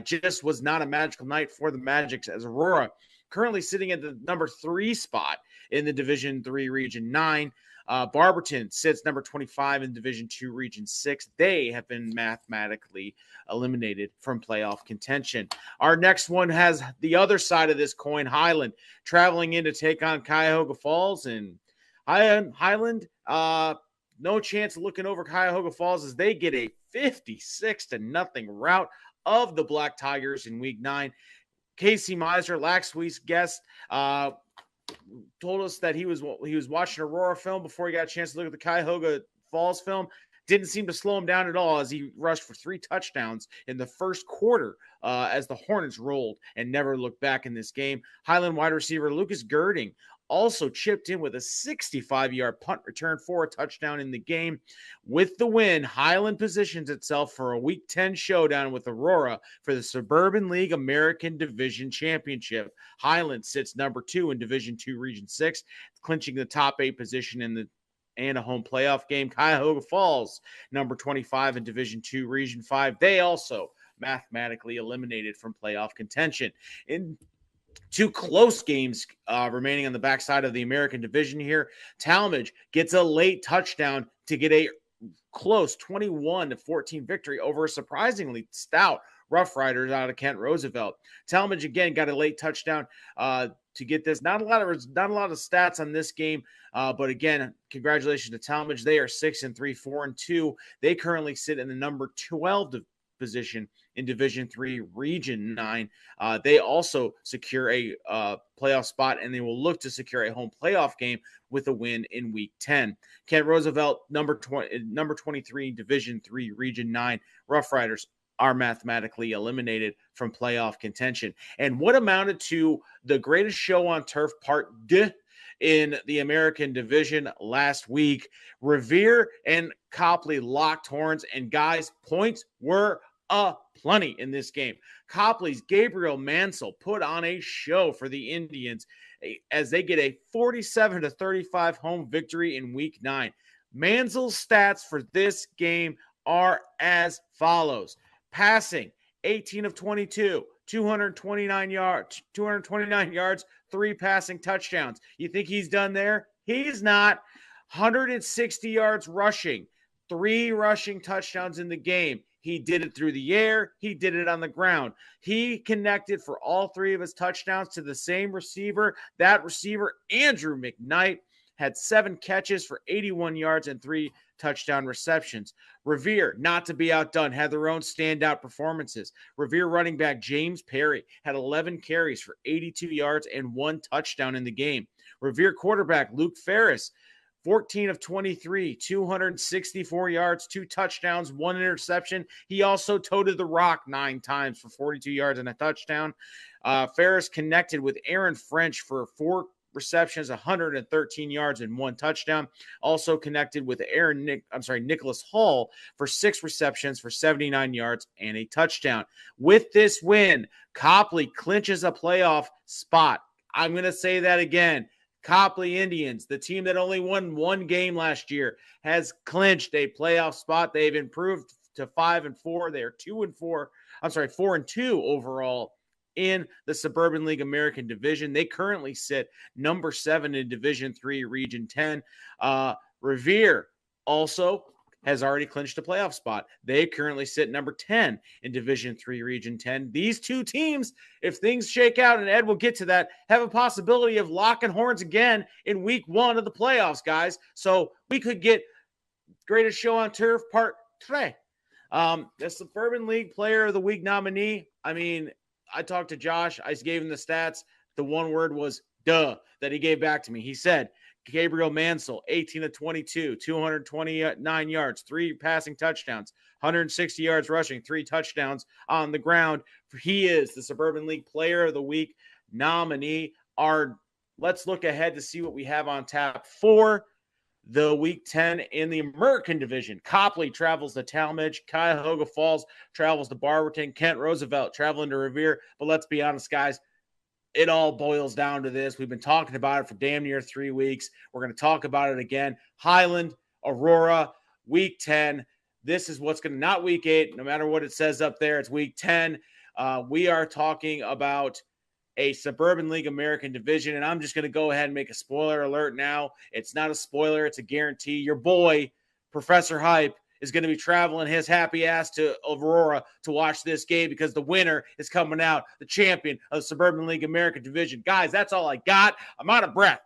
Just was not a magical night for the Magics, as Aurora currently sitting at the number 3 spot in the Division III Region 9. Barberton sits number 25 in Division II Region 6. They have been mathematically eliminated from playoff contention. Our next one has the other side of this coin, Highland, traveling in to take on Cuyahoga Falls. And Highland, no chance of looking over Cuyahoga Falls as they get a 56-0 rout of the Black Tigers in Week 9. Casey Meiser, last week's guest, told us that he was watching Aurora film before he got a chance to look at the Cuyahoga Falls film. Didn't seem to slow him down at all as he rushed for 3 touchdowns in the first quarter as the Hornets rolled and never looked back in this game. Highland wide receiver Lucas Girding also chipped in with a 65-yard punt return for a touchdown in the game. With the win, Highland positions itself for a Week 10 showdown with Aurora for the Suburban League American Division Championship. Highland sits number 2 in Division II Region 6, clinching the top 8 position and a home playoff game. Cuyahoga Falls, number 25 in Division II Region 5. They also mathematically eliminated from playoff contention. In 2 close games remaining on the backside of the American Division here, Talmadge gets a late touchdown to get a close 21-14 victory over a surprisingly stout Rough Riders out of Kent Roosevelt. Talmadge again got a late touchdown to get this. Not a lot of stats on this game, but again, congratulations to Talmadge. They are 6-3, 4-2. They currently sit in the number 12 position in Division III Region 9. They also secure a playoff spot, and they will look to secure a home playoff game with a win in Week 10. Kent Roosevelt, number 23, Division III Region 9. Rough Riders are mathematically eliminated from playoff contention. And what amounted to the greatest show on turf part D in the American Division last week, Revere and Copley locked horns, and guys, points were plenty in this game. Copley's Gabriel Mansell put on a show for the Indians as they get a 47-35 home victory in Week 9. Mansell's stats for this game are as follows: passing 18 of 22, 229 yards, 3 passing touchdowns. You think he's done there? He's not. 160 yards rushing, 3 rushing touchdowns in the game. He did it through the air. He did it on the ground. He connected for all 3 of his touchdowns to the same receiver. That receiver, Andrew McKnight, had 7 catches for 81 yards and 3 touchdown receptions. Revere, not to be outdone, had their own standout performances. Revere running back James Perry had 11 carries for 82 yards and 1 touchdown in the game. Revere quarterback Luke Ferris, 14 of 23, 264 yards, 2 touchdowns, 1 interception. He also toted the rock 9 times for 42 yards and a touchdown. Ferris connected with Aaron French for 4 receptions, 113 yards and 1 touchdown. Also connected with Nicholas Hall for 6 receptions for 79 yards and a touchdown. With this win, Copley clinches a playoff spot. I'm going to say that again. Copley Indians, the team that only won 1 game last year, has clinched a playoff spot. They've improved to 5-4. They are 4-2 overall in the Suburban League American Division. They currently sit number 7 in Division 3, Region 10. Revere also has already clinched a playoff spot. They currently sit number 10 in Division 3, Region 10. These 2 teams, if things shake out, and Ed will get to that, have a possibility of locking horns again in week 1 of the playoffs, guys. So we could get Greatest Show on Turf Part 3. The Suburban League Player of the Week nominee, I mean, I talked to Josh. I gave him the stats. The one word was duh that he gave back to me. He said, Gabriel Mansell, 18 of 22, 229 yards, 3 passing touchdowns, 160 yards rushing, 3 touchdowns on the ground. He is the Suburban League Player of the Week nominee. Let's look ahead to see what we have on tap for the Week 10 in the American Division. Copley travels to Talmadge. Cuyahoga Falls travels to Barberton. Kent Roosevelt traveling to Revere. But let's be honest, guys, it all boils down to this. We've been talking about it for damn near 3 weeks. We're going to talk about it again. Highland, Aurora, Week 10. This is what's going to, not Week 8, no matter what it says up there, it's Week 10. We are talking about a Suburban League American Division, and I'm just going to go ahead and make a spoiler alert now. It's not a spoiler. It's a guarantee. Your boy, Professor Hype, is going to be traveling his happy ass to Aurora to watch this game because the winner is coming out, the champion of the Suburban League American Division. Guys, that's all I got. I'm out of breath.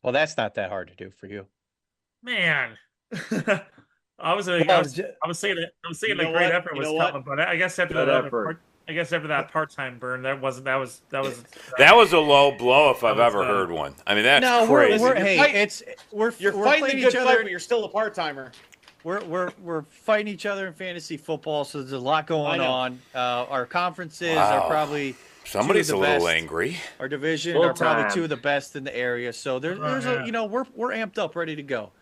Well, that's not that hard to do for you. Man. I was saying a great effort was coming, but I guess after that part-time burn, that was a low blow if I've ever heard one. I mean, that's crazy. You're fighting a good fight, but you're still a part-timer. We're fighting each other in fantasy football, so there's a lot going on. Our conferences are probably somebody's a little angry. Our division are probably 2 of the best in the area, so there's we're amped up, ready to go.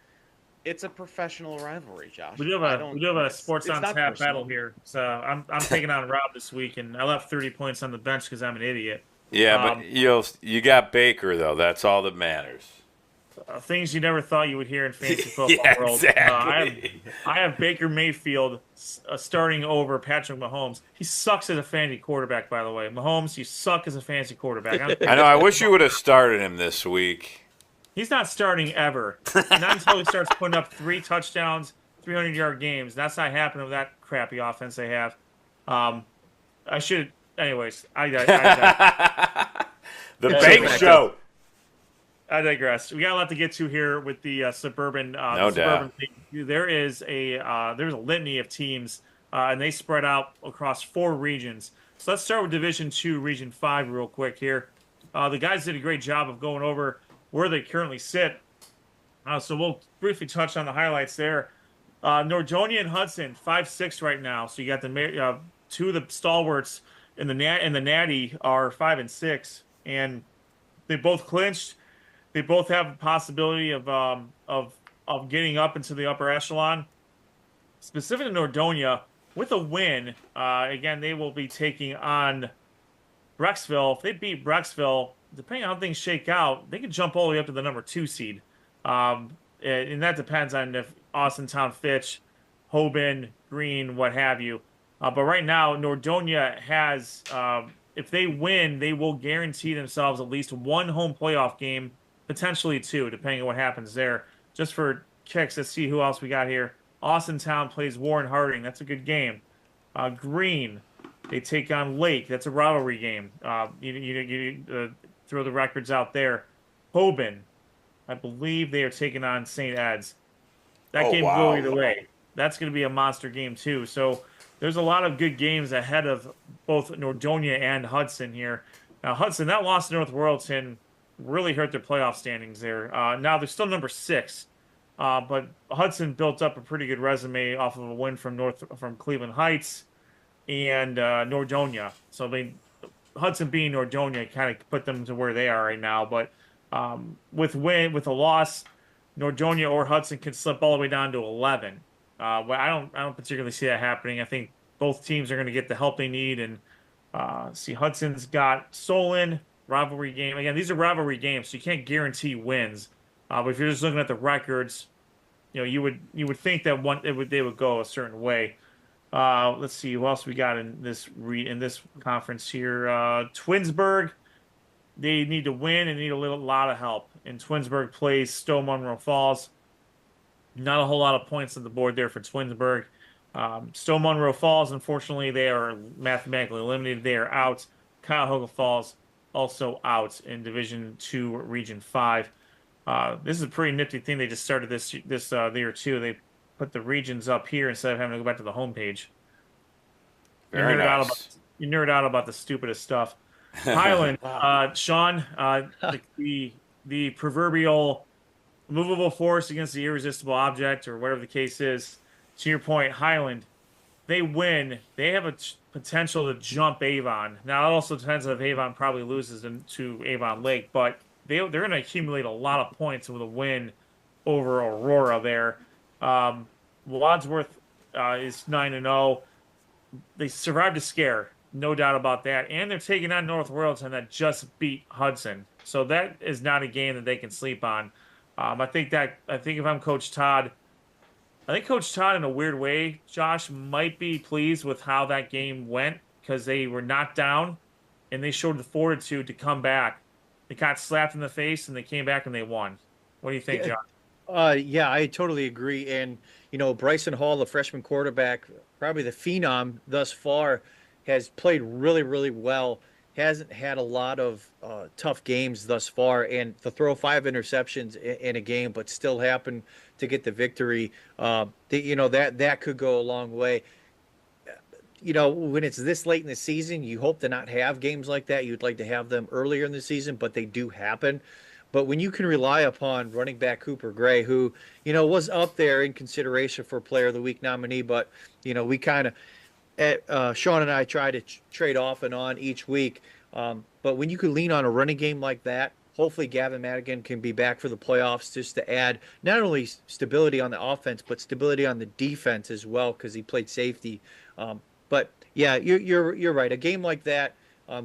It's a professional rivalry, Josh. We do have a sports on tap battle here. So I'm taking on Rob this week, and I left 30 points on the bench because I'm an idiot. Yeah, but you got Baker though. That's all that matters. Things you never thought you would hear in fantasy football world. Exactly. I have Baker Mayfield starting over Patrick Mahomes. He sucks as a fantasy quarterback, by the way. Mahomes, you suck as a fantasy quarterback. I know. I wish you would have started him this week. He's not starting ever. Not until he starts putting up 3 touchdowns, 300-yard games. That's not happening with that crappy offense they have. I should. Anyways, I The Bake Show. I digress. We got a lot to get to here with the Suburban. No doubt. League. There's a litany of teams, and they spread out across 4 regions. So let's start with Division 2, Region 5 real quick here. The guys did a great job of going over where they currently sit. So we'll briefly touch on the highlights there. Nordonia and Hudson, 5-6 right now. So you got the 2 of the stalwarts in the Natty are 5-6, and they both clinched. They both have a possibility of getting up into the upper echelon. Specific to Nordonia, with a win, again they will be taking on Brecksville. If they beat Brecksville, depending on how things shake out, they could jump all the way up to the number 2 seed. And that depends on if Austin Town Fitch, Hoban, Green, what have you. But right now, Nordonia has, if they win, they will guarantee themselves at least one home playoff game, potentially two, depending on what happens there. Just for kicks, let's see who else we got here. Austin Town plays Warren Harding. That's a good game. Green, they take on Lake. That's a rivalry game. You throw the records out there. Hoban, I believe they are taking on St. Ed's. That game can go either way. That's going to be a monster game too. So there's a lot of good games ahead of both Nordonia and Hudson here. Now Hudson, that loss to North Royalton really hurt their playoff standings there. Now they're still number 6, but Hudson built up a pretty good resume off of a win from Cleveland Heights and Nordonia. So Hudson being Nordonia kind of put them to where they are right now. But with a loss, Nordonia or Hudson can slip all the way down to 11. Well, I don't particularly see that happening. I think both teams are going to get the help they need. And see, Hudson's got Solon rivalry game. Again, these are rivalry games, so you can't guarantee wins. But if you're just looking at the records, you would think that they would go a certain way. Let's see who else we got in this conference here. Twinsburg, they need to win and need a lot of help. And Twinsburg plays Stowe Munroe Falls. Not a whole lot of points on the board there for Twinsburg. Stowe Munroe Falls, unfortunately, they are mathematically eliminated. They are out. Cuyahoga Falls also out in Division 2, Region 5. This is a pretty nifty thing they just started this year too. They put the regions up here instead of having to go back to the homepage. Very nice. You nerd out about the stupidest stuff. Highland, Sean, the proverbial movable force against the irresistible object, or whatever the case is. To your point, Highland, they win. They have a potential to jump Avon. Now, it also depends on if Avon probably loses to Avon Lake, but they're going to accumulate a lot of points with a win over Aurora there. Wadsworth is 9-0. They survived a scare, no doubt about that. And they're taking on North Royalton that just beat Hudson. So that is not a game that they can sleep on. I think if I'm Coach Todd, I think Coach Todd, in a weird way, Josh, might be pleased with how that game went because they were knocked down and they showed the fortitude to come back. They got slapped in the face and they came back and they won. What do you think, Josh? Yeah, I totally agree. And, Bryson Hall, the freshman quarterback, probably the phenom thus far, has played really, really well. Hasn't had a lot of tough games thus far, and to throw 5 interceptions in a game, but still happen to get the victory, that could go a long way. When it's this late in the season, you hope to not have games like that. You'd like to have them earlier in the season, but they do happen. But when you can rely upon running back Cooper Gray, who, was up there in consideration for Player of the Week nominee, but, we kind of, Sean and I try to trade off and on each week. But when you can lean on a running game like that, hopefully Gavin Madigan can be back for the playoffs just to add not only stability on the offense, but stability on the defense as well, because he played safety. But yeah, you're right. A game like that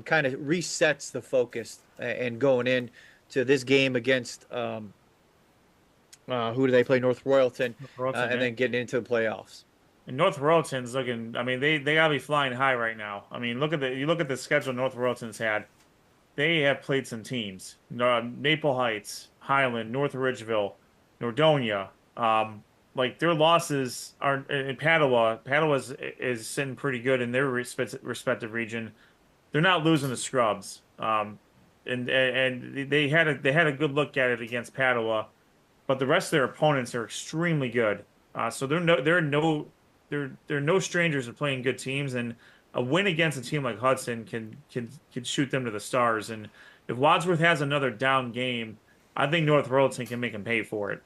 kind of resets the focus and going in to this game against who do they play? North Royalton, and then getting into the playoffs. And North Royalton's looking. I mean, they gotta be flying high right now. I mean, you look at the schedule North Royalton's had. They have played some teams: Maple Heights, Highland, North Ridgeville, Nordonia. Like their losses are in Padua. Padua is sitting pretty good in their respective region. They're not losing to scrubs. And they had a good look at it against Padua, but the rest of their opponents are extremely good. So they're no strangers to playing good teams, and a win against a team like Hudson can shoot them to the stars. And if Wadsworth has another down game, I think North Royalton can make them pay for it.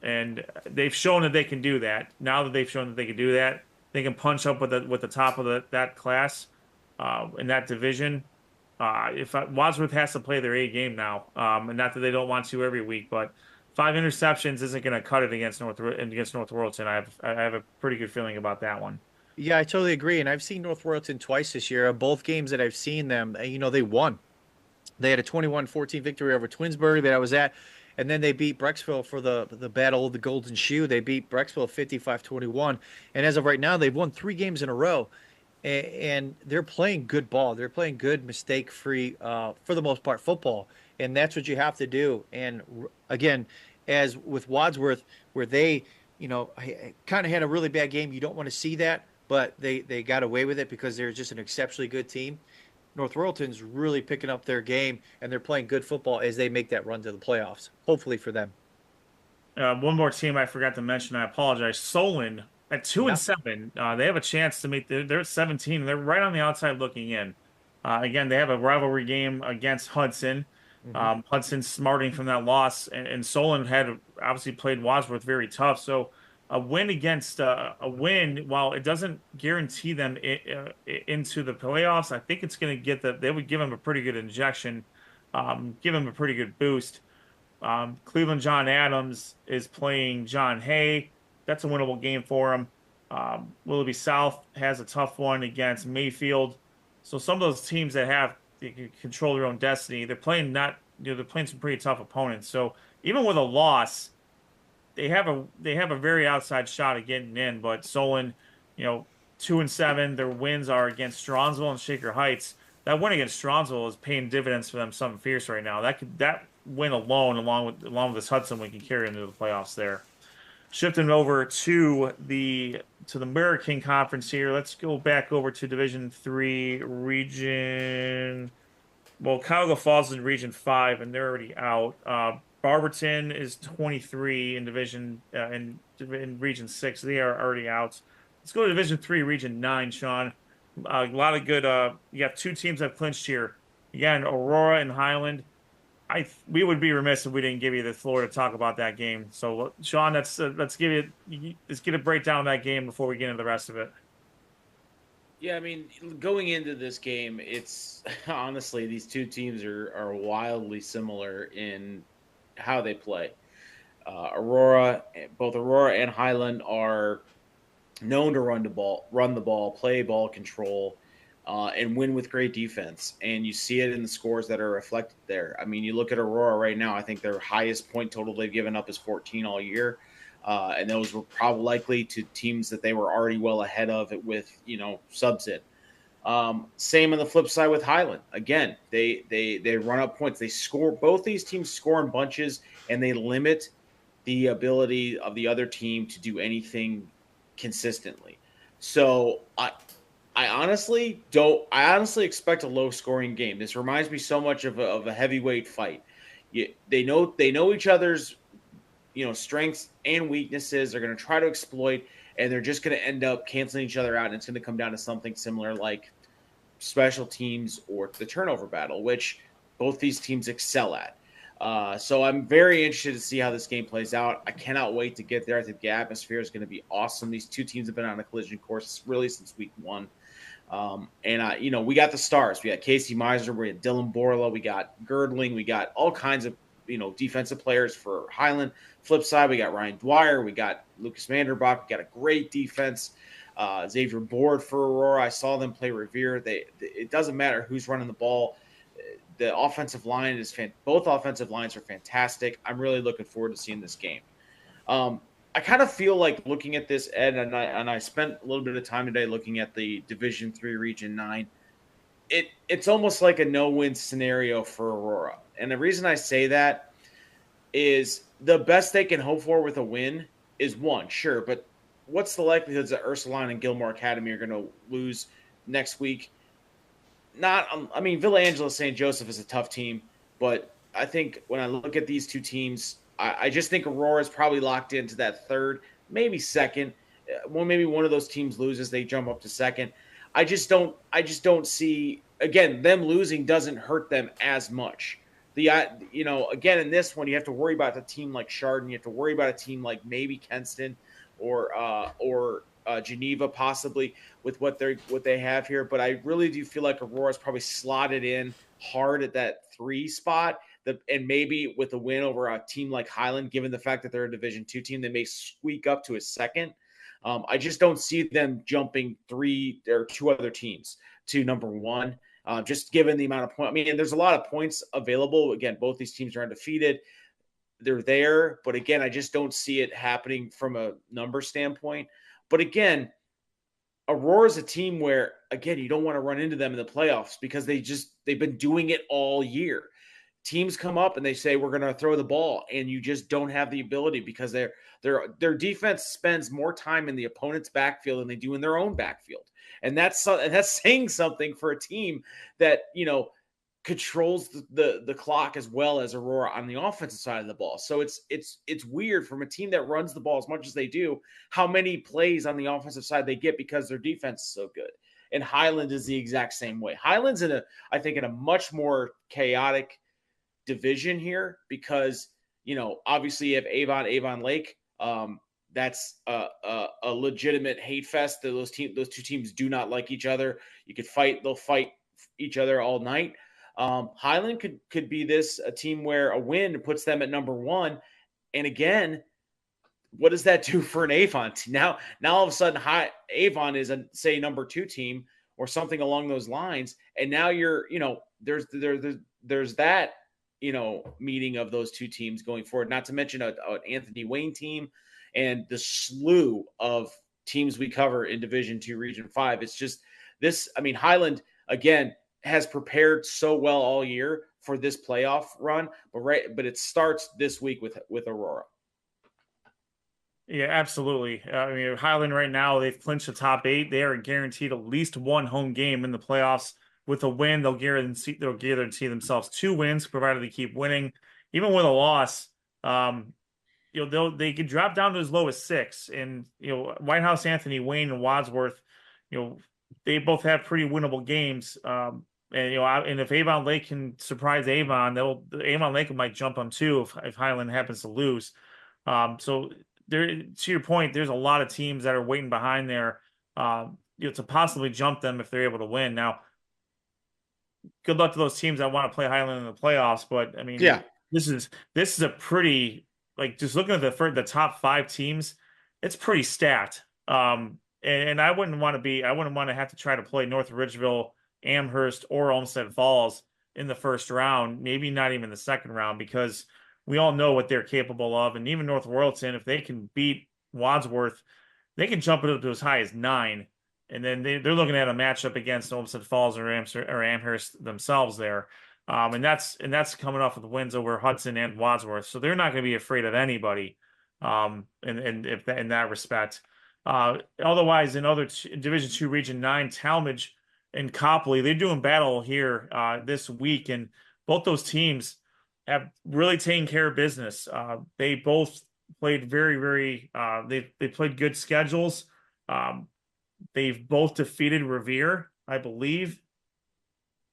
And they've shown that they can do that. Now that they've shown that they can do that, they can punch up with the top of that class in that division. If Wadsworth has to play their A game now, and not that they don't want to every week, but 5 interceptions isn't going to cut it against North Royalton. I have a pretty good feeling about that one. Yeah, I totally agree. And I've seen North Royalton twice this year. Both games that I've seen them, they won. They had a 21-14 victory over Twinsburg that I was at, And then they beat Brecksville for the Battle of the Golden Shoe. They beat Brecksville 55-21. And as of right now, they've won 3 games in a row. And they're playing good ball. They're playing good, mistake-free, for the most part, football. And that's what you have to do. And again, as with Wadsworth, where they, kind of had a really bad game, you don't want to see that, but they got away with it because they're just an exceptionally good team. North Royalton's really picking up their game, and they're playing good football as they make that run to the playoffs, hopefully for them. One more team I forgot to mention. I apologize. Solon at 2-7. They have a chance to make. They're at 17. They're right on the outside looking in. Again, they have a rivalry game against Hudson. Hudson smarting from that loss, and Solon had obviously played Wadsworth very tough. So a win against a win, while it doesn't guarantee them into the playoffs, I think it's going to get that. They would give them a pretty good injection, give them a pretty good boost. Cleveland John Adams is playing John Hay. That's a winnable game for him. Willoughby South has a tough one against Mayfield. So some of those teams that they can control their own destiny, they're playing they're playing some pretty tough opponents. So even with a loss, they have a very outside shot at getting in. But Solon, 2-7, their wins are against Stronsville and Shaker Heights. That win against Stronsville is paying dividends for them something fierce right now. That win alone, along with this Hudson win, can carry into the playoffs there. Shifting over to the American Conference here. Let's go back over to Division 3 region. Well, Cuyahoga Falls is in Region 5, and they're already out. Barberton is 23 in Division in Region 6. They are already out. Let's go to Division 3, Region 9, Sean. A lot of good. You have 2 teams that clinched here. Again, Aurora and Highland. We would be remiss if we didn't give you the floor to talk about that game. So, Sean, let's get a breakdown of that game before we get into the rest of it. Yeah, I mean, going into this game, it's honestly, these 2 teams are wildly similar in how they play. Both Aurora and Highland are known to run the ball, play ball control, and win with great defense. And you see it in the scores that are reflected there. I mean, you look at Aurora right now, I think their highest point total they've given up is 14 all year. And those were probably likely to teams that they were already well ahead of it with, subs in. Same on the flip side with Highland. Again, they run up points. They score. Both these teams score in bunches, and they limit the ability of the other team to do anything consistently. So I honestly expect a low-scoring game. This reminds me so much of a heavyweight fight. They know each other's strengths and weaknesses. They're going to try to exploit, and they're just going to end up canceling each other out. And it's going to come down to something similar like special teams or the turnover battle, which both these teams excel at. So I'm very interested to see how this game plays out. I cannot wait to get there. I think the atmosphere is going to be awesome. These 2 teams have been on a collision course really since week 1. We got the stars. We got Casey Meisner, we got Dylan Borla, we got Girdling, we got all kinds of defensive players for Highland. Flip side, we got Ryan Dwyer, we got Lucas Vanderbach, we got a great defense. Xavier Board for Aurora. I saw them play Revere. It doesn't matter who's running the ball. The offensive line both offensive lines are fantastic. I'm really looking forward to seeing this game. I kind of feel like looking at this, Ed, and I spent a little bit of time today looking at the Division 3 Region 9. It's almost like a no-win scenario for Aurora. And the reason I say that is the best they can hope for with a win is 1, sure, but what's the likelihood that Ursuline and Gilmore Academy are going to lose next week? Villa Angela St. Joseph is a tough team, but I think when I look at these 2 teams, I just think Aurora is probably locked into that 3rd, maybe 2nd. Maybe one of those teams loses, they jump up to 2nd. I just don't see, again, them losing doesn't hurt them as much. Again, in this one, you have to worry about a team like Chardon. You have to worry about a team like maybe Kenston or Geneva, possibly with what they have here. But I really do feel like Aurora's probably slotted in hard at that 3 spot. And maybe with a win over a team like Highland, given the fact that they're a Division 2 team, they may squeak up to a 2nd. I just don't see them jumping 3 or 2 other teams to number 1. Just given the amount of points. I mean, there's a lot of points available. Again, both these teams are undefeated. they're there, but again, I just don't see it happening from a number standpoint. But again, Aurora's a team where, again, you don't want to run into them in the playoffs because they've been doing it all year. Teams come up and they say we're going to throw the ball, and you just don't have the ability because their defense spends more time in the opponent's backfield than they do in their own backfield, and that's saying something for a team that controls the clock as well as Aurora on the offensive side of the ball. So it's weird from a team that runs the ball as much as they do, how many plays on the offensive side they get because their defense is so good. And Highland is the exact same way. Highland's I think in a much more chaotic division here because obviously you have Avon Lake. That's a legitimate hate fest. Those two teams do not like each other. You could fight; they'll fight each other all night. Highland could be a team where a win puts them at number one, and again, what does that do for an Avon team? Now all of a sudden, Avon is say number two team or something along those lines, and now you're there's that meeting of those two teams going forward. Not to mention an Anthony Wayne team and the slew of teams we cover in Division II, Region 5. It's just this. I mean, Highland again has prepared so well all year for this playoff run, but it starts this week with Aurora. Yeah, absolutely. I mean, Highland right now, they've clinched the top 8. They are guaranteed at least one home game in the playoffs. With a win, they'll guarantee themselves 2 wins, provided they keep winning. Even with a loss, they could drop down to as low as 6. And White House, Anthony Wayne, and Wadsworth, they both have pretty winnable games. And if Avon Lake can surprise Avon, Avon Lake might jump them too if Highland happens to lose. So there, to your point, there's a lot of teams that are waiting behind there, to possibly jump them if they're able to win. Now, good luck to those teams that want to play Highland in the playoffs. But I mean, yeah, this is a pretty, just looking at the top 5 teams, it's pretty stacked. And I wouldn't want to have to try to play North Ridgeville, Amherst, or Olmsted Falls in the first round, maybe not even the second round, because we all know what they're capable of. And even North Royalton, if they can beat Wadsworth, they can jump it up to as high as 9. And then they're looking at a matchup against Olmsted Falls or Amherst themselves there. And that's coming off of the wins over Hudson and Wadsworth. So they're not going to be afraid of anybody in that respect. Otherwise, in other Division II, Region 9, Talmadge and Copley, they're doing battle here this week. And both those teams have really taken care of business. They both played very, very they played good schedules. They've both defeated Revere, I believe.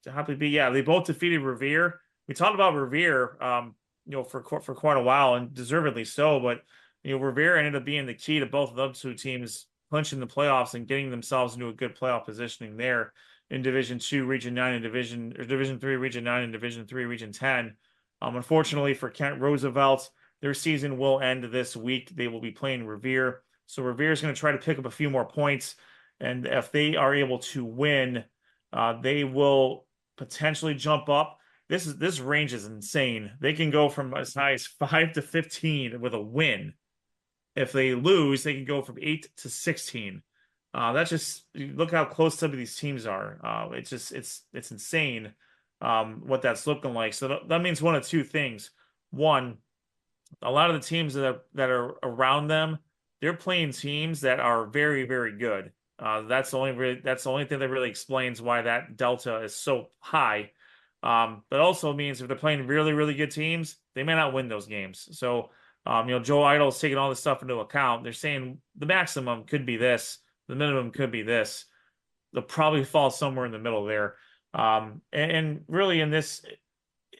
They both defeated Revere. We talked about Revere, for quite a while, and deservedly so. But Revere ended up being the key to both of those two teams clinching the playoffs and getting themselves into a good playoff positioning there in Division II, Region 9, and Division 3, Region 9, and Division 3, Region 10. Unfortunately for Kent Roosevelt, their season will end this week. They will be playing Revere. So Revere is going to try to pick up a few more points. And if they are able to win, they will potentially jump up. This range is insane. They can go from as high as 5 to 15 with a win. If they lose, they can go from 8 to 16. That's just, look how close some of these teams are. It's insane what that's looking like. So that means one of two things. One, a lot of the teams that are around them, they're playing teams that are very, very good. That's the only thing that really explains why that delta is so high. But also means if they're playing really, really good teams, they may not win those games. So, Joe Idle's taking all this stuff into account. They're saying the maximum could be this, the minimum could be this. They'll probably fall somewhere in the middle there. And really in this,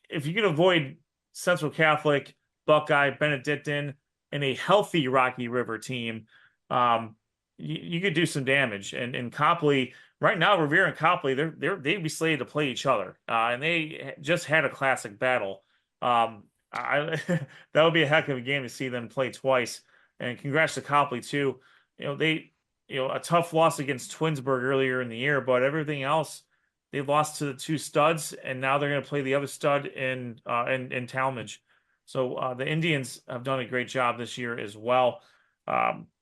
if you can avoid Central Catholic, Buckeye, Benedictine, and a healthy Rocky River team, you could do some damage. And Copley, right now, Revere and Copley, they'd be slated to play each other. And they just had a classic battle. That would be a heck of a game to see them play twice. And congrats to Copley too. A tough loss against Twinsburg earlier in the year, but everything else, they lost to the 2 studs, and now they're going to play the other stud in Talmadge. So the Indians have done a great job this year as well.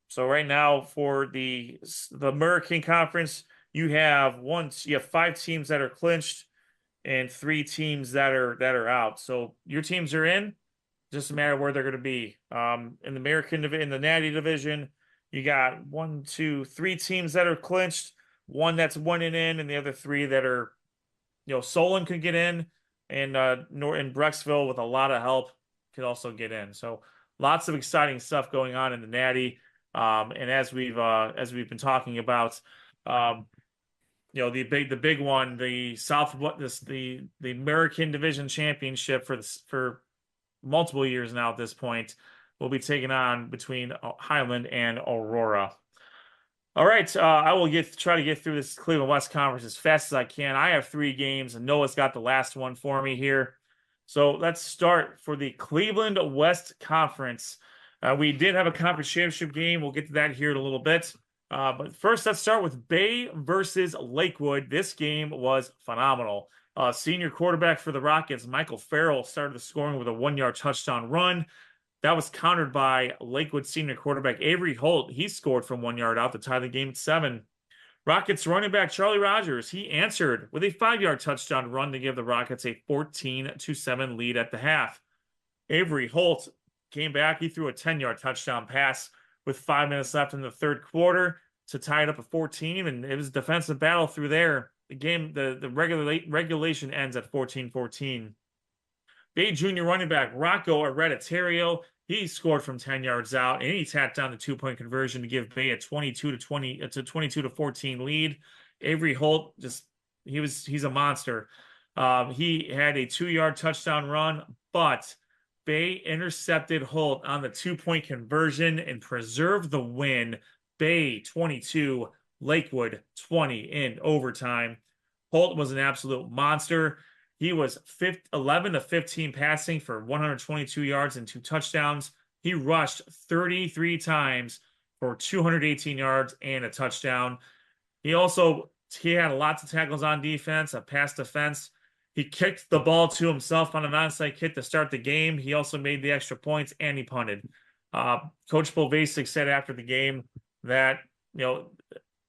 So right now for the American Conference, you have 5 teams that are clinched and 3 teams that are out. So your teams are in, just a matter of where they're going to be. In the in the Natty division, you got 3 teams that are clinched, one that's winning in, and the other 3 that are, Solon could get in, and Brecksville with a lot of help could also get in. So lots of exciting stuff going on in the Natty. And as we've been talking about, the big one, the American Division Championship for multiple years now at this point, will be taken on between Highland and Aurora. All right, I will try to get through this Cleveland West Conference as fast as I can. I have 3 games, and Noah's got the last one for me here. So let's start for the Cleveland West Conference. We did have a conference championship game. We'll get to that here in a little bit. But first, let's start with Bay versus Lakewood. This game was phenomenal. Senior quarterback for the Rockets, Michael Farrell, started the scoring with a 1-yard touchdown run. That was countered by Lakewood senior quarterback Avery Holt. He scored from 1 yard out to tie the game at 7. Rockets running back Charlie Rogers, he answered with a 5-yard touchdown run to give the Rockets a 14-7 lead at the half. Avery Holt came back. He threw a 10-yard touchdown pass with 5 minutes left in the third quarter to tie it up at 14, and it was a defensive battle through there. The game, the regulation ends at 14-14. Bay junior running back Rocco Hereditario, he scored from 10 yards out, and he tapped down the 2-point conversion to give Bay a 22-14 lead. Avery Holt, he's a monster. He had a 2-yard touchdown run, but Bay intercepted Holt on the 2-point conversion and preserved the win. Bay 22, Lakewood 20 in overtime. Holt was an absolute monster. He was 11-15 passing for 122 yards and 2 touchdowns. He rushed 33 times for 218 yards and a touchdown. He had lots of tackles on defense, a pass defense. He kicked the ball to himself on an onside kick to start the game. He also made the extra points, and he punted. Coach Bovasic said after the game that,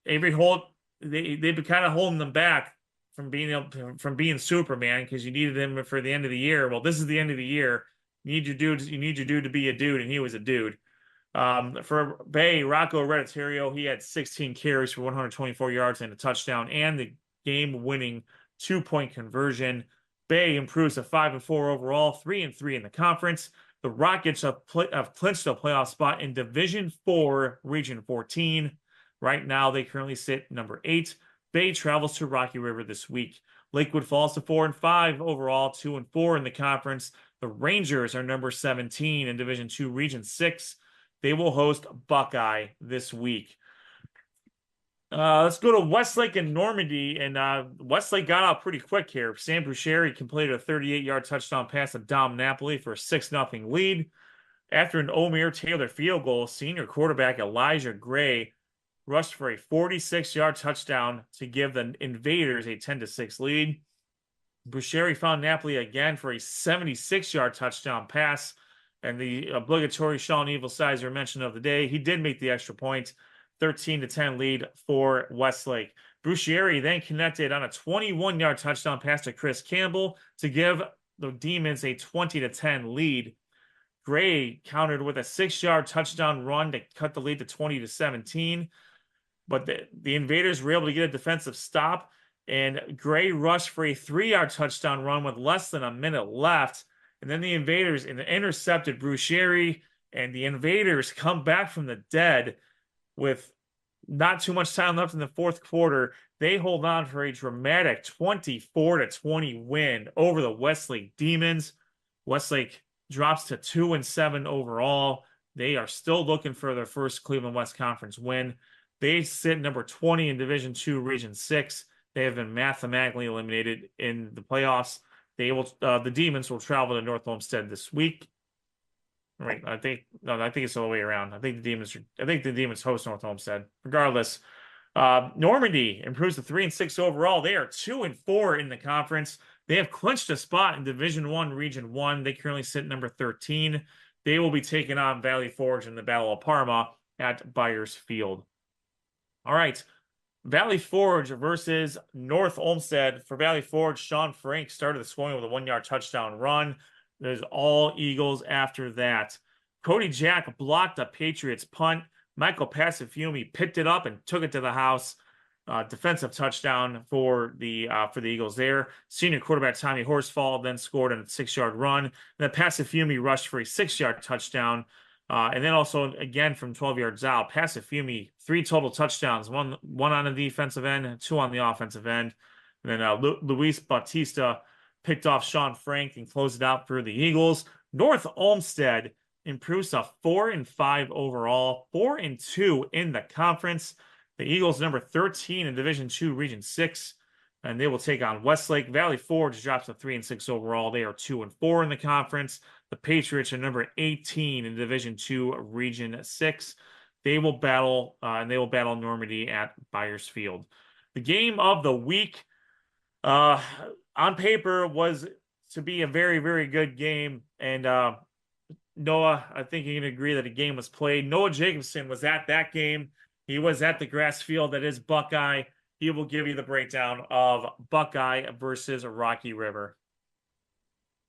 Avery Holt, they've been kind of holding them back from being Superman because you needed him for the end of the year. Well, this is the end of the year. You need your dude to be a dude, and he was a dude. For Bay, Rocco Hereditario, he had 16 carries for 124 yards and a touchdown, and the game-winning 2-point conversion. Bay improves to 5-4 overall, 3-3 in the conference. The Rockets have clinched a playoff spot in Division 4, Region 14. Right now, they currently sit number 8. Bay travels to Rocky River this week. Lakewood falls to 4-5 overall, 2-4 in the conference. The Rangers are number 17 in Division 2, Region 6. They will host Buckeye this week. Let's go to Westlake and Normandy, and Westlake got out pretty quick here. Sam Boucheri completed a 38-yard touchdown pass to Dom Napoli for a 6-0 lead. After an Omer Taylor field goal, senior quarterback Elijah Gray rushed for a 46-yard touchdown to give the Invaders a 10-6 lead. Boucheri found Napoli again for a 76-yard touchdown pass, and the obligatory Sean Evilsizer mention of the day, he did make the extra point. 13-10 lead for Westlake. Boucheri then connected on a 21-yard touchdown pass to Chris Campbell to give the Demons a 20-10 lead. Gray countered with a 6-yard touchdown run to cut the lead to 20-17. But the Invaders were able to get a defensive stop, and Gray rushed for a 3-yard touchdown run with less than a minute left. And then the Invaders intercepted Boucheri, and the Invaders come back from the dead with not too much time left in the fourth quarter. They hold on for a dramatic 24-20 win over the Westlake Demons. Westlake drops to 2-7 overall. They are still looking for their first Cleveland West Conference win. They sit number 20 in Division 2, Region 6. They have been mathematically eliminated in the playoffs. The Demons will travel to North Olmsted this week. Right, I think it's the other way around. I think the Demons host North Olmsted. Regardless, Normandy improves to 3-6 overall. They are 2-4 in the conference. They have clinched a spot in Division I, Region 1. They currently sit number 13. They will be taking on Valley Forge in the Battle of Parma at Byers Field. All right. Valley Forge versus North Olmsted. For Valley Forge, Sean Frank started the scoring with a 1-yard touchdown run. There's all Eagles after that. Cody Jack blocked a Patriots punt. Michael Pacifiumi picked it up and took it to the house. Defensive touchdown for the Eagles there. Senior quarterback Tommy Horsfall then scored a 6-yard run. And then Pacifiumi rushed for a 6-yard touchdown. And then also, again, from 12 yards out, Pacifiumi, 3 total touchdowns, one on the defensive end and 2 on the offensive end. And then Luis Bautista picked off Sean Frank and closed it out for the Eagles. North Olmsted improves to 4-5 overall, 4-2 in the conference. The Eagles number 13 in Division II, Region 6, and they will take on Westlake. Valley Forge drops to 3-6 overall. They are 2-4 in the conference. The Patriots are number 18 in Division II, Region 6. They will battle, Normandy at Byers Field. The game of the week, on paper, was to be a very, very good game. And Noah, I think you can agree that a game was played. Noah Jacobson was at that game. He was at the grass field that is Buckeye. He will give you the breakdown of Buckeye versus Rocky River.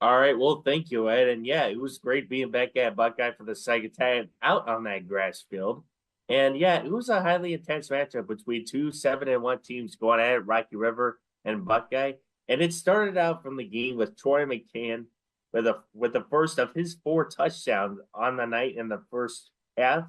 All right. Well, thank you, Ed. And yeah, it was great being back at Buckeye for the second time out on that grass field. And yeah, it was a highly intense matchup between 2 7-1 teams going at it, Rocky River and Buckeye. And it started out from the game with Troy McCann with the first of his 4 touchdowns on the night in the first half.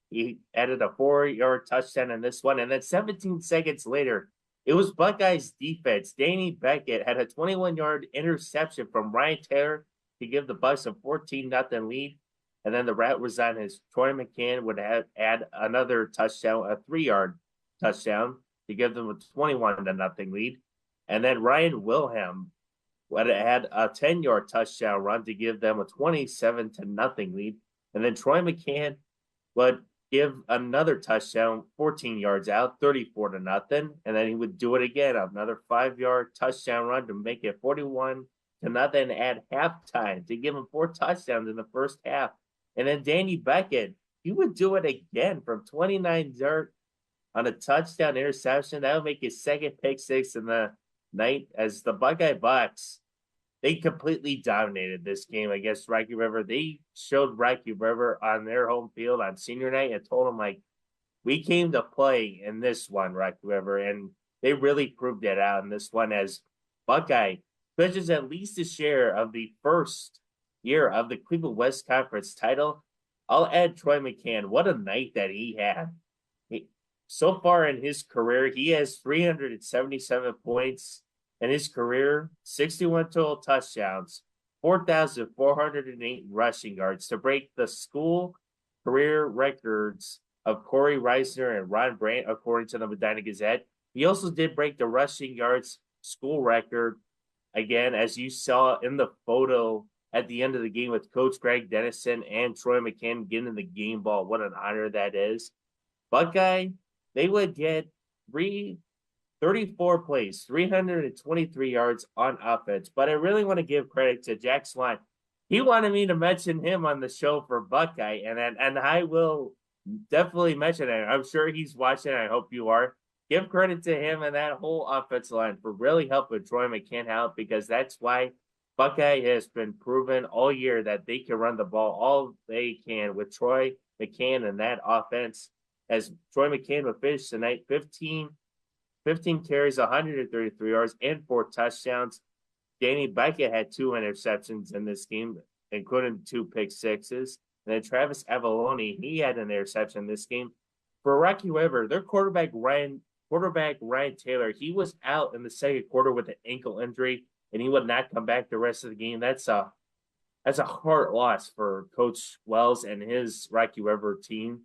He added a 4-yard touchdown in this one. And then 17 seconds later, it was Buckeye's defense. Danny Beckett had a 21-yard interception from Ryan Taylor to give the Bucks a 14-0 lead. And then the route was on his Troy McCann would add another touchdown, a 3-yard touchdown to give them a 21-0 lead. And then Ryan Wilhelm would add a 10-yard touchdown run to give them a 27-0 lead. And then Troy McCann would give another touchdown 14 yards out, 34-0. And then he would do it again, another 5-yard touchdown run to make it 41-0 at halftime to give him 4 touchdowns in the first half. And then Danny Beckett, he would do it again from 29 yards on a touchdown interception. That would make his second pick six in the night as the Buckeye Bucks, they completely dominated this game against Rocky River. They showed Rocky River on their home field on senior night and told them, like, we came to play in this one, Rocky River. And they really proved it out in this one as Buckeye clinches at least a share of the first year of the Cleveland West Conference title. I'll add Troy McCann. What a night that he had. So far in his career, he has 377 points. In his career, 61 total touchdowns, 4,408 rushing yards to break the school career records of Corey Reisner and Ron Brandt, according to the Medina Gazette. He also did break the rushing yards school record, again, as you saw in the photo at the end of the game with Coach Greg Dennison and Troy McCann getting the game ball. What an honor that is. Buckeye, they would get 34 plays, 323 yards on offense. But I really want to give credit to Jack Swan. He wanted me to mention him on the show for Buckeye, and I will definitely mention it. I'm sure he's watching. I hope you are. Give credit to him and that whole offensive line for really helping Troy McCann out, because that's why Buckeye has been proven all year that they can run the ball all they can with Troy McCann and that offense. As Troy McCann would finish tonight, 15 carries, 133 yards, and 4 touchdowns. Danny Beckett had 2 interceptions in this game, including 2 pick sixes. And then Travis Avalone, he had an interception in this game. For Rocky River, their quarterback Ryan Taylor, he was out in the second quarter with an ankle injury, and he would not come back the rest of the game. That's a hard loss for Coach Wells and his Rocky River team.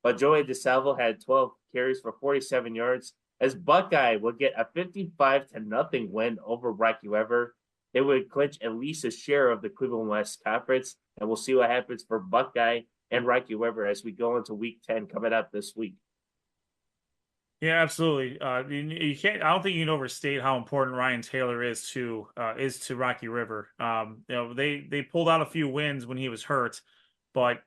But Joey DeSalvo had 12 carries for 47 yards. As Buckeye will get a 55-0 win over Rocky River, they would clinch at least a share of the Cleveland West Conference, and we'll see what happens for Buckeye and Rocky River as we go into Week 10 coming up this week. Yeah, absolutely. You can't. I don't think you can overstate how important Ryan Taylor is to Rocky River. They pulled out a few wins when he was hurt, but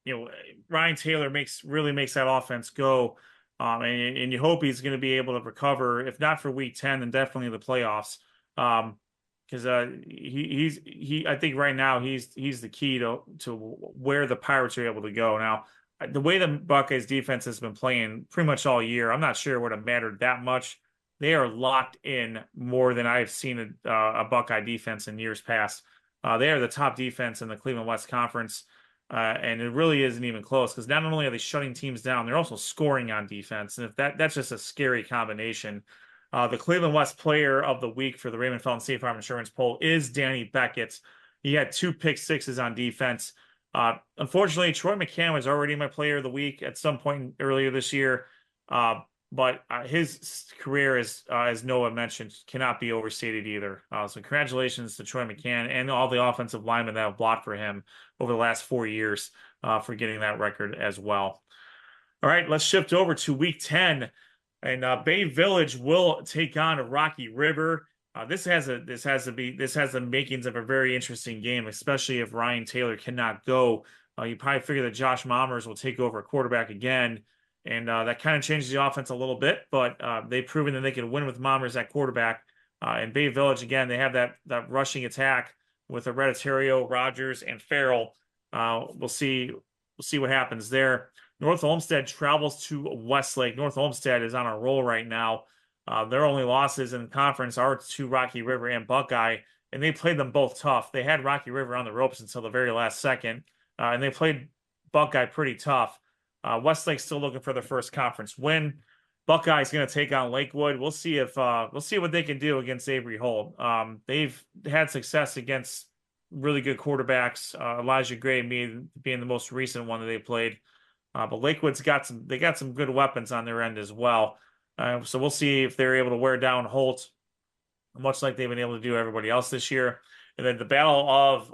you know, Ryan Taylor really makes that offense go. And you hope he's going to be able to recover, if not for Week 10, then definitely the playoffs. Because I think right now he's the key to where the Pirates are able to go now. The way the Buckeyes defense has been playing pretty much all year, I'm not sure it would have mattered that much. They are locked in more than I've seen a Buckeye defense in years past. They are the top defense in the Cleveland West Conference, and it really isn't even close because not only are they shutting teams down, they're also scoring on defense, and if that's just a scary combination. The Cleveland West Player of the Week for the Raymond Felton State Farm Insurance poll is Danny Beckett. He had 2 pick-sixes on defense. Unfortunately, Troy McCann was already my player of the week at some point earlier this year. But his career, as Noah mentioned, cannot be overstated either. So congratulations to Troy McCann and all the offensive linemen that have blocked for him over the last 4 years for getting that record as well. All right, let's shift over to Week 10, and Bay Village will take on Rocky River. This has the makings of a very interesting game, especially if Ryan Taylor cannot go. You probably figure that Josh Mammers will take over quarterback again, and that kind of changes the offense a little bit. But they've proven that they can win with Mammers at quarterback. And Bay Village again, they have that rushing attack with Hereditario, Rogers, and Farrell. We'll see what happens there. North Olmsted travels to Westlake. North Olmsted is on a roll right now. Their only losses in the conference are to Rocky River and Buckeye, and they played them both tough. They had Rocky River on the ropes until the very last second, and they played Buckeye pretty tough. Westlake's still looking for their first conference win. Buckeye's going to take on Lakewood. We'll see what they can do against Avery Holt. They've had success against really good quarterbacks. Elijah Gray being the most recent one that they played. But Lakewood's got some good weapons on their end as well. So we'll see if they're able to wear down Holt, much like they've been able to do everybody else this year. And then the battle of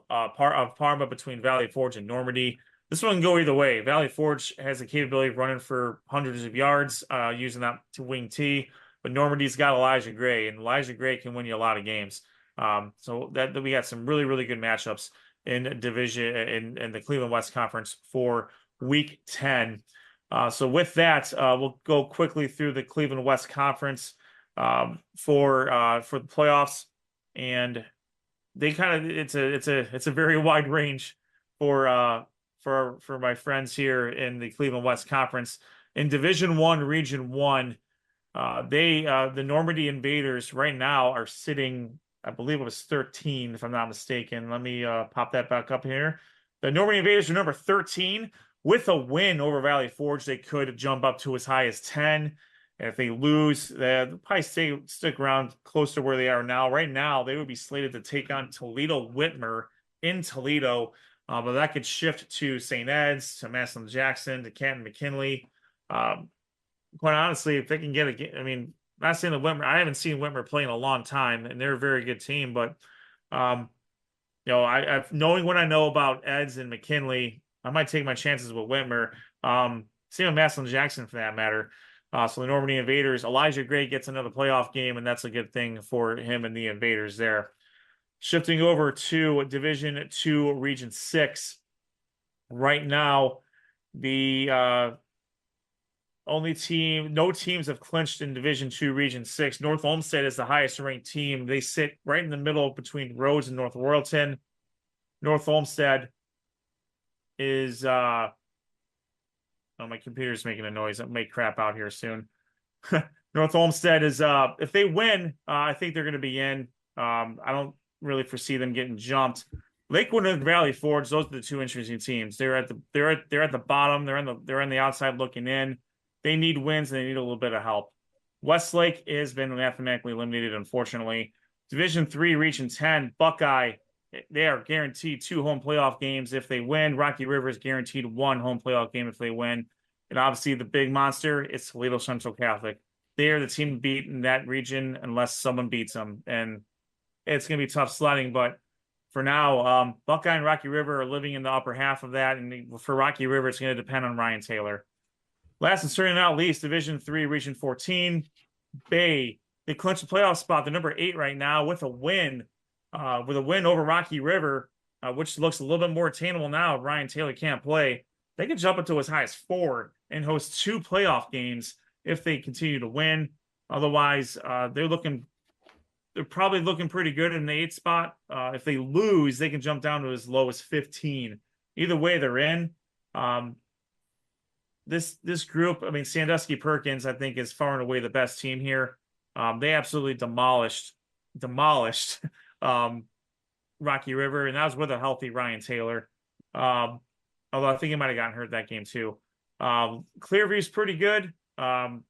Parma between Valley Forge and Normandy. This one can go either way. Valley Forge has the capability of running for hundreds of yards using that to wing T, but Normandy's got Elijah Gray, and Elijah Gray can win you a lot of games. So that we got some really, really good matchups in division in the Cleveland West Conference for Week 10. So with that, we'll go quickly through the Cleveland West Conference for the playoffs, and they kind of it's a very wide range for my friends here in the Cleveland West Conference. In Division 1, Region 1, the Normandy Invaders right now are sitting, I believe it was 13, if I'm not mistaken. Let me pop that back up here. The Normandy Invaders are number 13. With a win over Valley Forge, they could jump up to as high as 10. And if they lose, they'll probably stick around close to where they are now. Right now, they would be slated to take on Toledo Whitmer in Toledo. But that could shift to St. Ed's, to Massillon Jackson, to Canton McKinley. Quite honestly, if they can get I mean, not saying that Whitmer, I haven't seen Whitmer play in a long time, and they're a very good team. But, I've knowing what I know about Ed's and McKinley, I might take my chances with Whitmer. Same with Massillon Jackson for that matter. So the Normandy Invaders, Elijah Gray gets another playoff game, and that's a good thing for him and the Invaders there. Shifting over to Division 2, Region 6. Right now, the no teams have clinched in Division 2, Region 6. North Olmsted is the highest ranked team. They sit right in the middle between Rhodes and North Royalton. North Olmsted is my computer's making a noise. It may crap out here soon. North Olmsted is if they win, I think they're going to be in. I don't really foresee them getting jumped. Lakewood and Valley Forge, those are the two interesting teams. They're at the bottom. They're on the outside looking in. They need wins and they need a little bit of help. Westlake has been mathematically eliminated, unfortunately. Division 3, Region 10, Buckeye. They are guaranteed 2 home playoff games if they win. Rocky River is guaranteed 1 home playoff game if they win. And obviously the big monster is Toledo Central Catholic. They are the team to beat in that region unless someone beats them. And it's going to be tough sledding. But for now, Buckeye and Rocky River are living in the upper half of that. And for Rocky River, it's going to depend on Ryan Taylor. Last and certainly not least, Division 3, Region 14, Bay. They clinched the playoff spot. They're number 8 right now with a win over Rocky River, which looks a little bit more attainable now. Ryan Taylor can't play. They could jump up to as high as 4 and host 2 playoff games if they continue to win. Otherwise, they're probably looking pretty good in the 8th spot. If they lose, they can jump down to as low as 15. Either way, they're in. This group, I mean, Sandusky Perkins, I think, is far and away the best team here. They absolutely demolished Rocky River, and that was with a healthy Ryan Taylor. Although I think he might have gotten hurt that game too. Clearview's pretty good.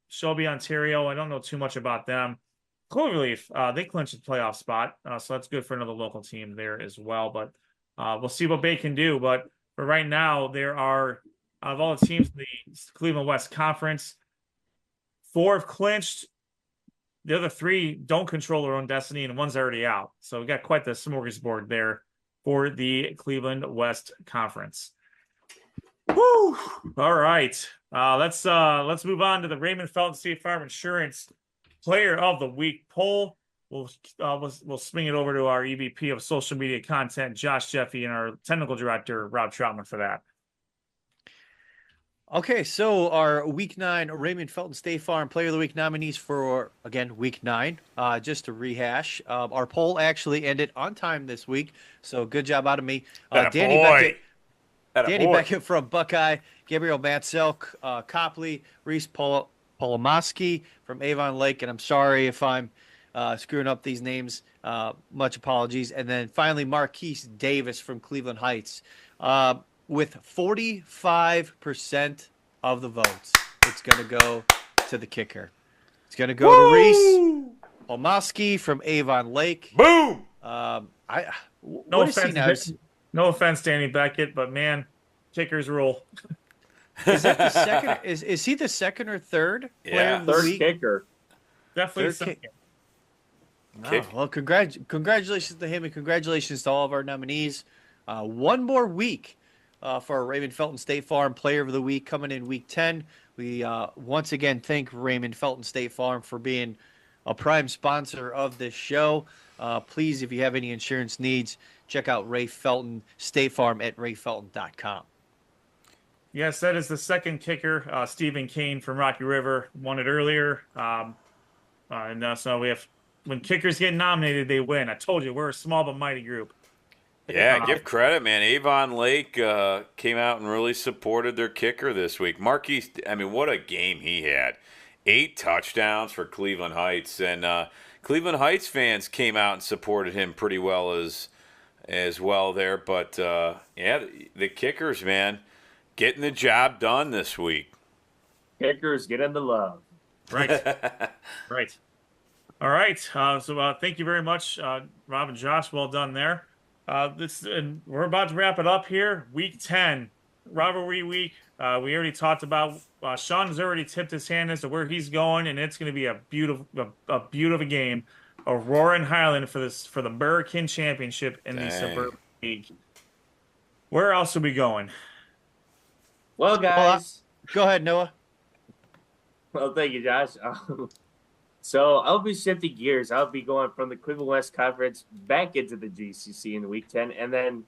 Shelby, Ontario, I don't know too much about them. Cloverleaf, they clinched a playoff spot, so that's good for another local team there as well. But we'll see what Bay can do. But for right now, there are, out of all the teams in the Cleveland West Conference, 4 have clinched. The other 3 don't control their own destiny, and one's already out. So we got quite the smorgasbord there for the Cleveland West Conference. Woo! All right, let's move on to the Raymond Felton State Farm Insurance Player of the Week poll. We'll swing it over to our EVP of Social Media Content, Josh Jeffy, and our Technical Director, Rob Troutman, for that. Okay, so our Week 9 Raymond Felton State Farm Player of the Week nominees for, again, Week 9. Just to rehash, our poll actually ended on time this week, so good job out of me. Danny Beckett from Buckeye, Gabriel Matselk, Copley, Reese Polomoski from Avon Lake, and I'm sorry if I'm screwing up these names. Much apologies. And then finally, Marquise Davis from Cleveland Heights. With 45% of the votes, it's going to go to the kicker. It's going to go to Reese Polomoski from Avon Lake. Boom! No offense, Danny Beckett, but man, kickers rule. Is that the second? Is he the second or third player of the week? Kicker. Definitely second. Well, congratulations to him, and congratulations to all of our nominees. One more week for our Raymond Felton State Farm Player of the Week coming in Week 10. We once again thank Raymond Felton State Farm for being a prime sponsor of this show. Please, if you have any insurance needs, check out Ray Felton State Farm at rayfelton.com. Yes, that is the second kicker. Stephen Kane from Rocky River won it earlier. So we have, when kickers get nominated, they win. I told you, we're a small but mighty group. Yeah, give credit, man. Avon Lake came out and really supported their kicker this week. Marquise, I mean, what a game he had. 8 touchdowns for Cleveland Heights. And Cleveland Heights fans came out and supported him pretty well as well there. But, yeah, the kickers, man, getting the job done this week. Kickers getting the love. Right. Right. All right. So thank you very much, Rob and Josh. Well done there. And we're about to wrap it up here. Week 10, rivalry week. We already talked about. Sean has already tipped his hand as to where he's going, and it's going to be a beautiful game. Aurora and Highland for the American Championship in the Suburban League. Where else are we going? Well, guys, go ahead, Noah. Well, thank you, Josh. So I'll be shifting gears. I'll be going from the Cleveland West Conference back into the GCC in Week 10. And then,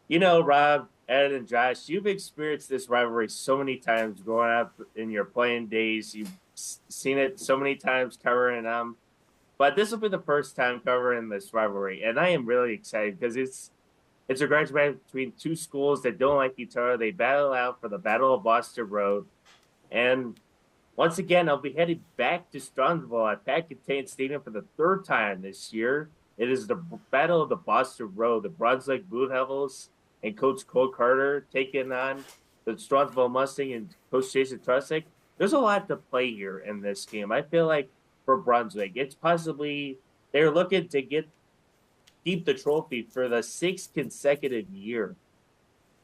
Rob, Ed, and Josh, you've experienced this rivalry so many times growing up in your playing days. You've seen it so many times covering them. But this will be the first time covering this rivalry. And I am really excited because it's a grudge match between 2 schools that don't like each other. They battle out for the Battle of Boston Road. And once again, I'll be headed back to Strongsville at Pat Contain Stadium for the 3rd time this year. It is the Battle of the Boston Road. The Brunswick Blue Devils and Coach Cole Carter taking on the Strongsville Mustang and Coach Jason Trusick. There's a lot to play here in this game. I feel like for Brunswick, it's possibly they're looking to keep the trophy for the 6th consecutive year.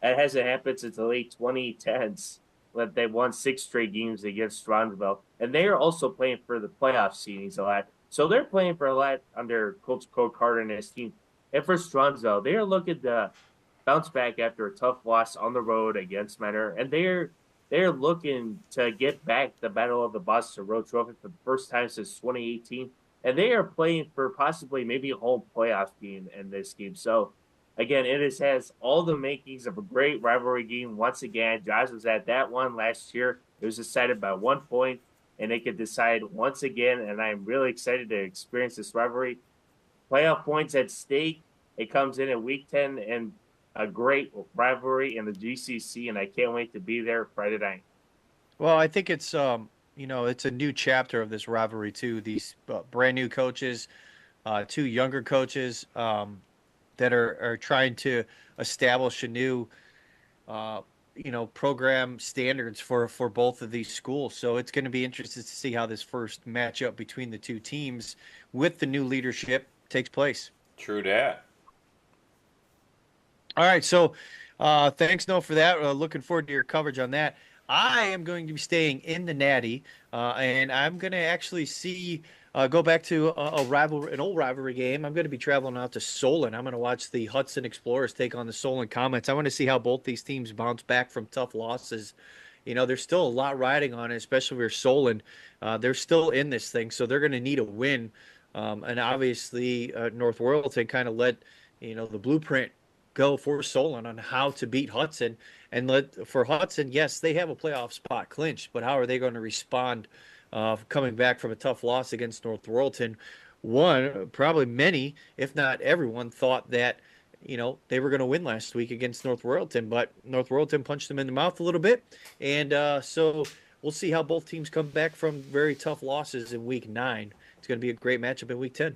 It hasn't happened since the late 2010s. That they won 6 straight games against Strongsville. And they are also playing for the playoff seedings a lot. So they're playing for a lot under Coach Cole Carter and his team. And for Strongsville, they are looking to bounce back after a tough loss on the road against Menor. And they're they're looking to get back the Battle of the Boston Road Trophy for the first time since 2018, and they are playing for possibly maybe a whole playoff game in this game. So, again, has all the makings of a great rivalry game. Once again, Josh was at that one last year. It was decided by 1 point, and they could decide once again. And I'm really excited to experience this rivalry. Playoff points at stake. It comes in at week 10 and a great rivalry in the GCC, and I can't wait to be there Friday night. Well, I think it's it's a new chapter of this rivalry too. These brand new coaches, two younger coaches that are trying to establish a new program standards for both of these schools. So it's going to be interesting to see how this first matchup between the two teams with the new leadership takes place. True that. All right, so thanks, Noah, for that. Looking forward to your coverage on that. I am going to be staying in the Natty, and I'm going to actually go back to an old rivalry game. I'm going to be traveling out to Solon. I'm going to watch the Hudson Explorers take on the Solon Comets. I want to see how both these teams bounce back from tough losses. There's still a lot riding on it, especially for Solon. They're still in this thing, so they're going to need a win. And obviously, North Royalton kind of let the blueprint go for Solon on how to beat Hudson. And for Hudson, yes, they have a playoff spot clinched, but how are they going to respond coming back from a tough loss against North Royalton? Probably many, if not everyone, thought that they were going to win last week against North Royalton, but North Royalton punched them in the mouth a little bit. And so we'll see how both teams come back from very tough losses in week 9. It's going to be a great matchup in week 10.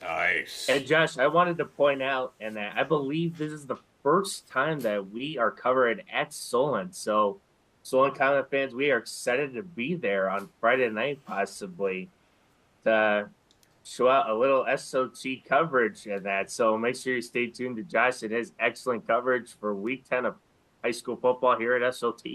Nice. And Josh, I wanted to point out, and that I believe this is the first time that we are covered at Solon. So, Solon Comet fans, we are excited to be there on Friday night, possibly, to show out a little SOT coverage and that. So make sure you stay tuned to Josh and his excellent coverage for week 10 of high school football here at SOT.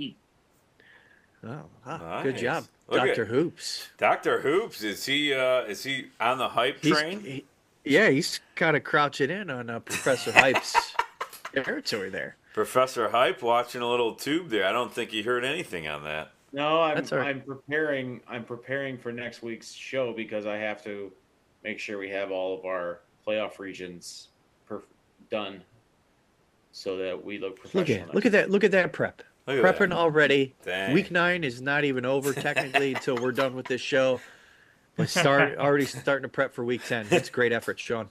Oh, Nice. Good job, Look Dr. at Hoops. Dr. Hoops, is he on the hype train? He's kind of crouching in on Professor Hype's territory there. Professor Hype watching a little tube there. I don't think he heard anything on that. No, That's all right. I'm preparing for next week's show because I have to make sure we have all of our playoff regions done so that we look professional. Look at that prep. Look at Prepping that. already. Dang. Week 9 is not even over technically until we're done with this show. But already starting to prep for week 10. That's great effort, Sean.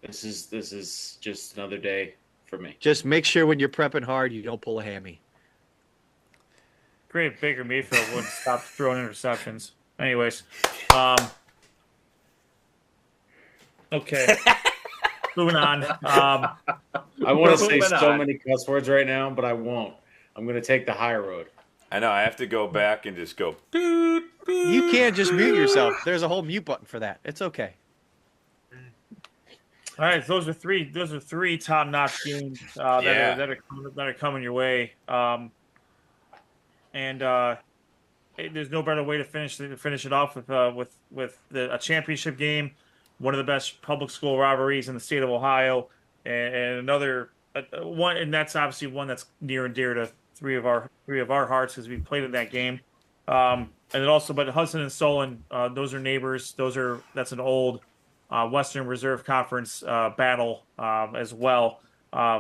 This is just another day for me. Just make sure when you're prepping hard, you don't pull a hammy. Great Baker Mayfield wouldn't stop throwing interceptions. Anyways, okay, moving on. I want to say Moving so on. many cuss words right now, but I won't. I'm going to take the high road. I know. I have to go back and just go. Boop, boop, You can't just mute boop. yourself. There's a whole mute button for that. It's okay. All right, those are three top-notch games that are coming your way. There's no better way to finish it off with a championship game, one of the best public school rivalries in the state of Ohio, and another one, and that's obviously one that's near and dear to three of our hearts because we played in that game. And then also, but Hudson and Solon, those are neighbors. That's an old Western Reserve Conference battle as well.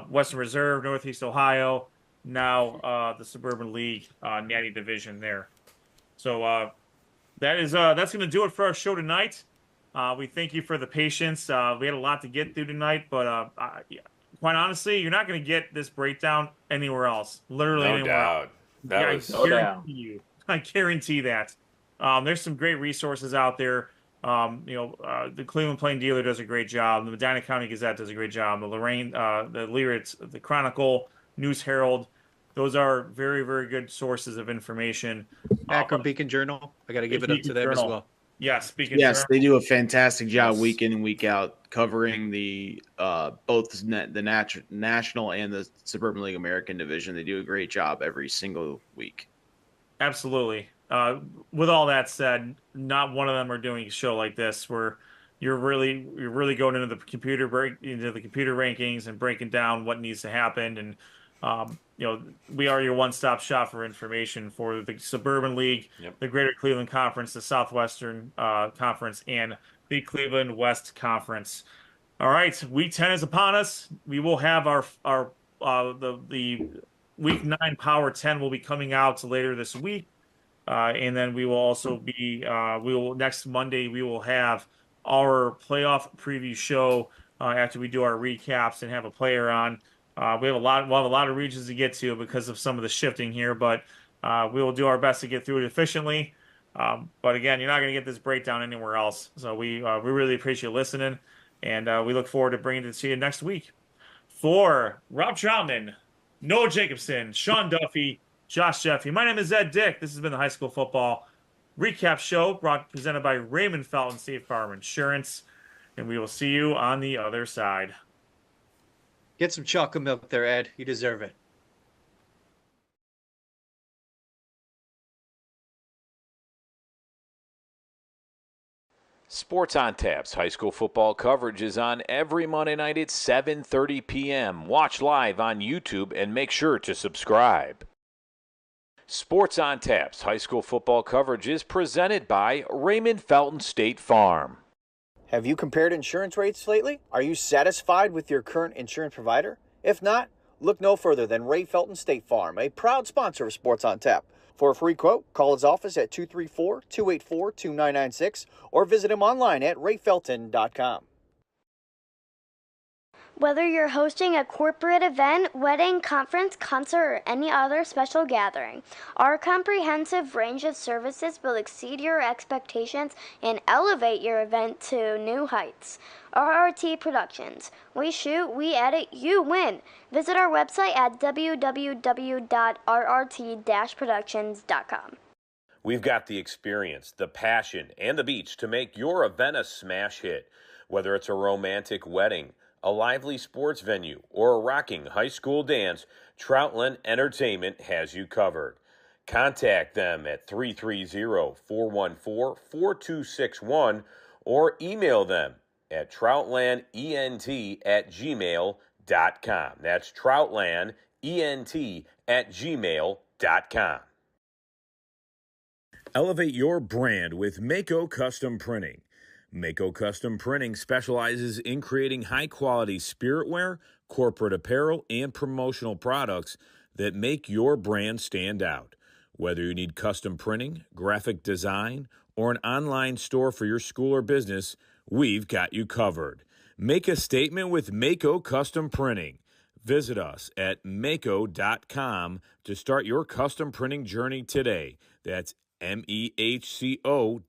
Western Reserve, Northeast Ohio, now the Suburban League Natty Division there. So that's going to do it for our show tonight. We thank you for the patience. We had a lot to get through tonight, but quite honestly, you're not going to get this breakdown anywhere else. Literally No anywhere else. doubt. I guarantee that. There's some great resources out there. The Cleveland Plain Dealer does a great job. The Medina County Gazette does a great job. The Lyrics, the Chronicle, News Herald, those are very, very good sources of information. Akron Beacon Journal. I got to give it up to them as well. Yes, Yes, they do a fantastic job week in and week out covering the both the national and the Suburban League American division. They do a great job every single week. Absolutely. With all that said, not one of them are doing a show like this where you're really going into the computer rankings and breaking down what needs to happen and We are your one-stop shop for information for the Suburban League, the Greater Cleveland Conference, the Southwestern Conference, and the Cleveland West Conference. All right, Week 10 is upon us. We will have the Week 9 Power 10 will be coming out later this week, and then we will also be next Monday we will have our playoff preview show after we do our recaps and have a player on. We'll have a lot of regions to get to because of some of the shifting here, but we will do our best to get through it efficiently. But again, you're not going to get this breakdown anywhere else. So we really appreciate you listening, and we look forward to bringing it to you next week. For Rob Troutman, Noah Jacobson, Sean Duffy, Josh Jeffy, my name is Ed Dick. This has been the High School Football Recap Show presented by Raymond Felton State Farm Insurance, and we will see you on the other side. Get some chocolate milk there, Ed. You deserve it. Sports on Tap's high school football coverage is on every Monday night at 7:30 p.m. Watch live on YouTube and make sure to subscribe. Sports on Tap's high school football coverage is presented by Raymond Felton State Farm. Have you compared insurance rates lately? Are you satisfied with your current insurance provider? If not, look no further than Ray Felton State Farm, a proud sponsor of Sports on Tap. For a free quote, call his office at 234-284-2996 or visit him online at rayfelton.com. Whether you're hosting a corporate event, wedding, conference, concert, or any other special gathering, our comprehensive range of services will exceed your expectations and elevate your event to new heights. RRT Productions. We shoot, we edit, you win. Visit our website at www.rrt-productions.com. We've got the experience, the passion, and the beach to make your event a smash hit. Whether it's a romantic wedding, a lively sports venue, or a rocking high school dance, Troutland Entertainment has you covered. Contact them at 330-414-4261 or email them at troutlandent@gmail.com. That's troutlandent@gmail.com. Elevate your brand with Mako Custom Printing. Mako Custom Printing specializes in creating high-quality spiritware, corporate apparel, and promotional products that make your brand stand out. Whether you need custom printing, graphic design, or an online store for your school or business, we've got you covered. Make a statement with Mako Custom Printing. Visit us at mako.com to start your custom printing journey today. That's MEHCO.com.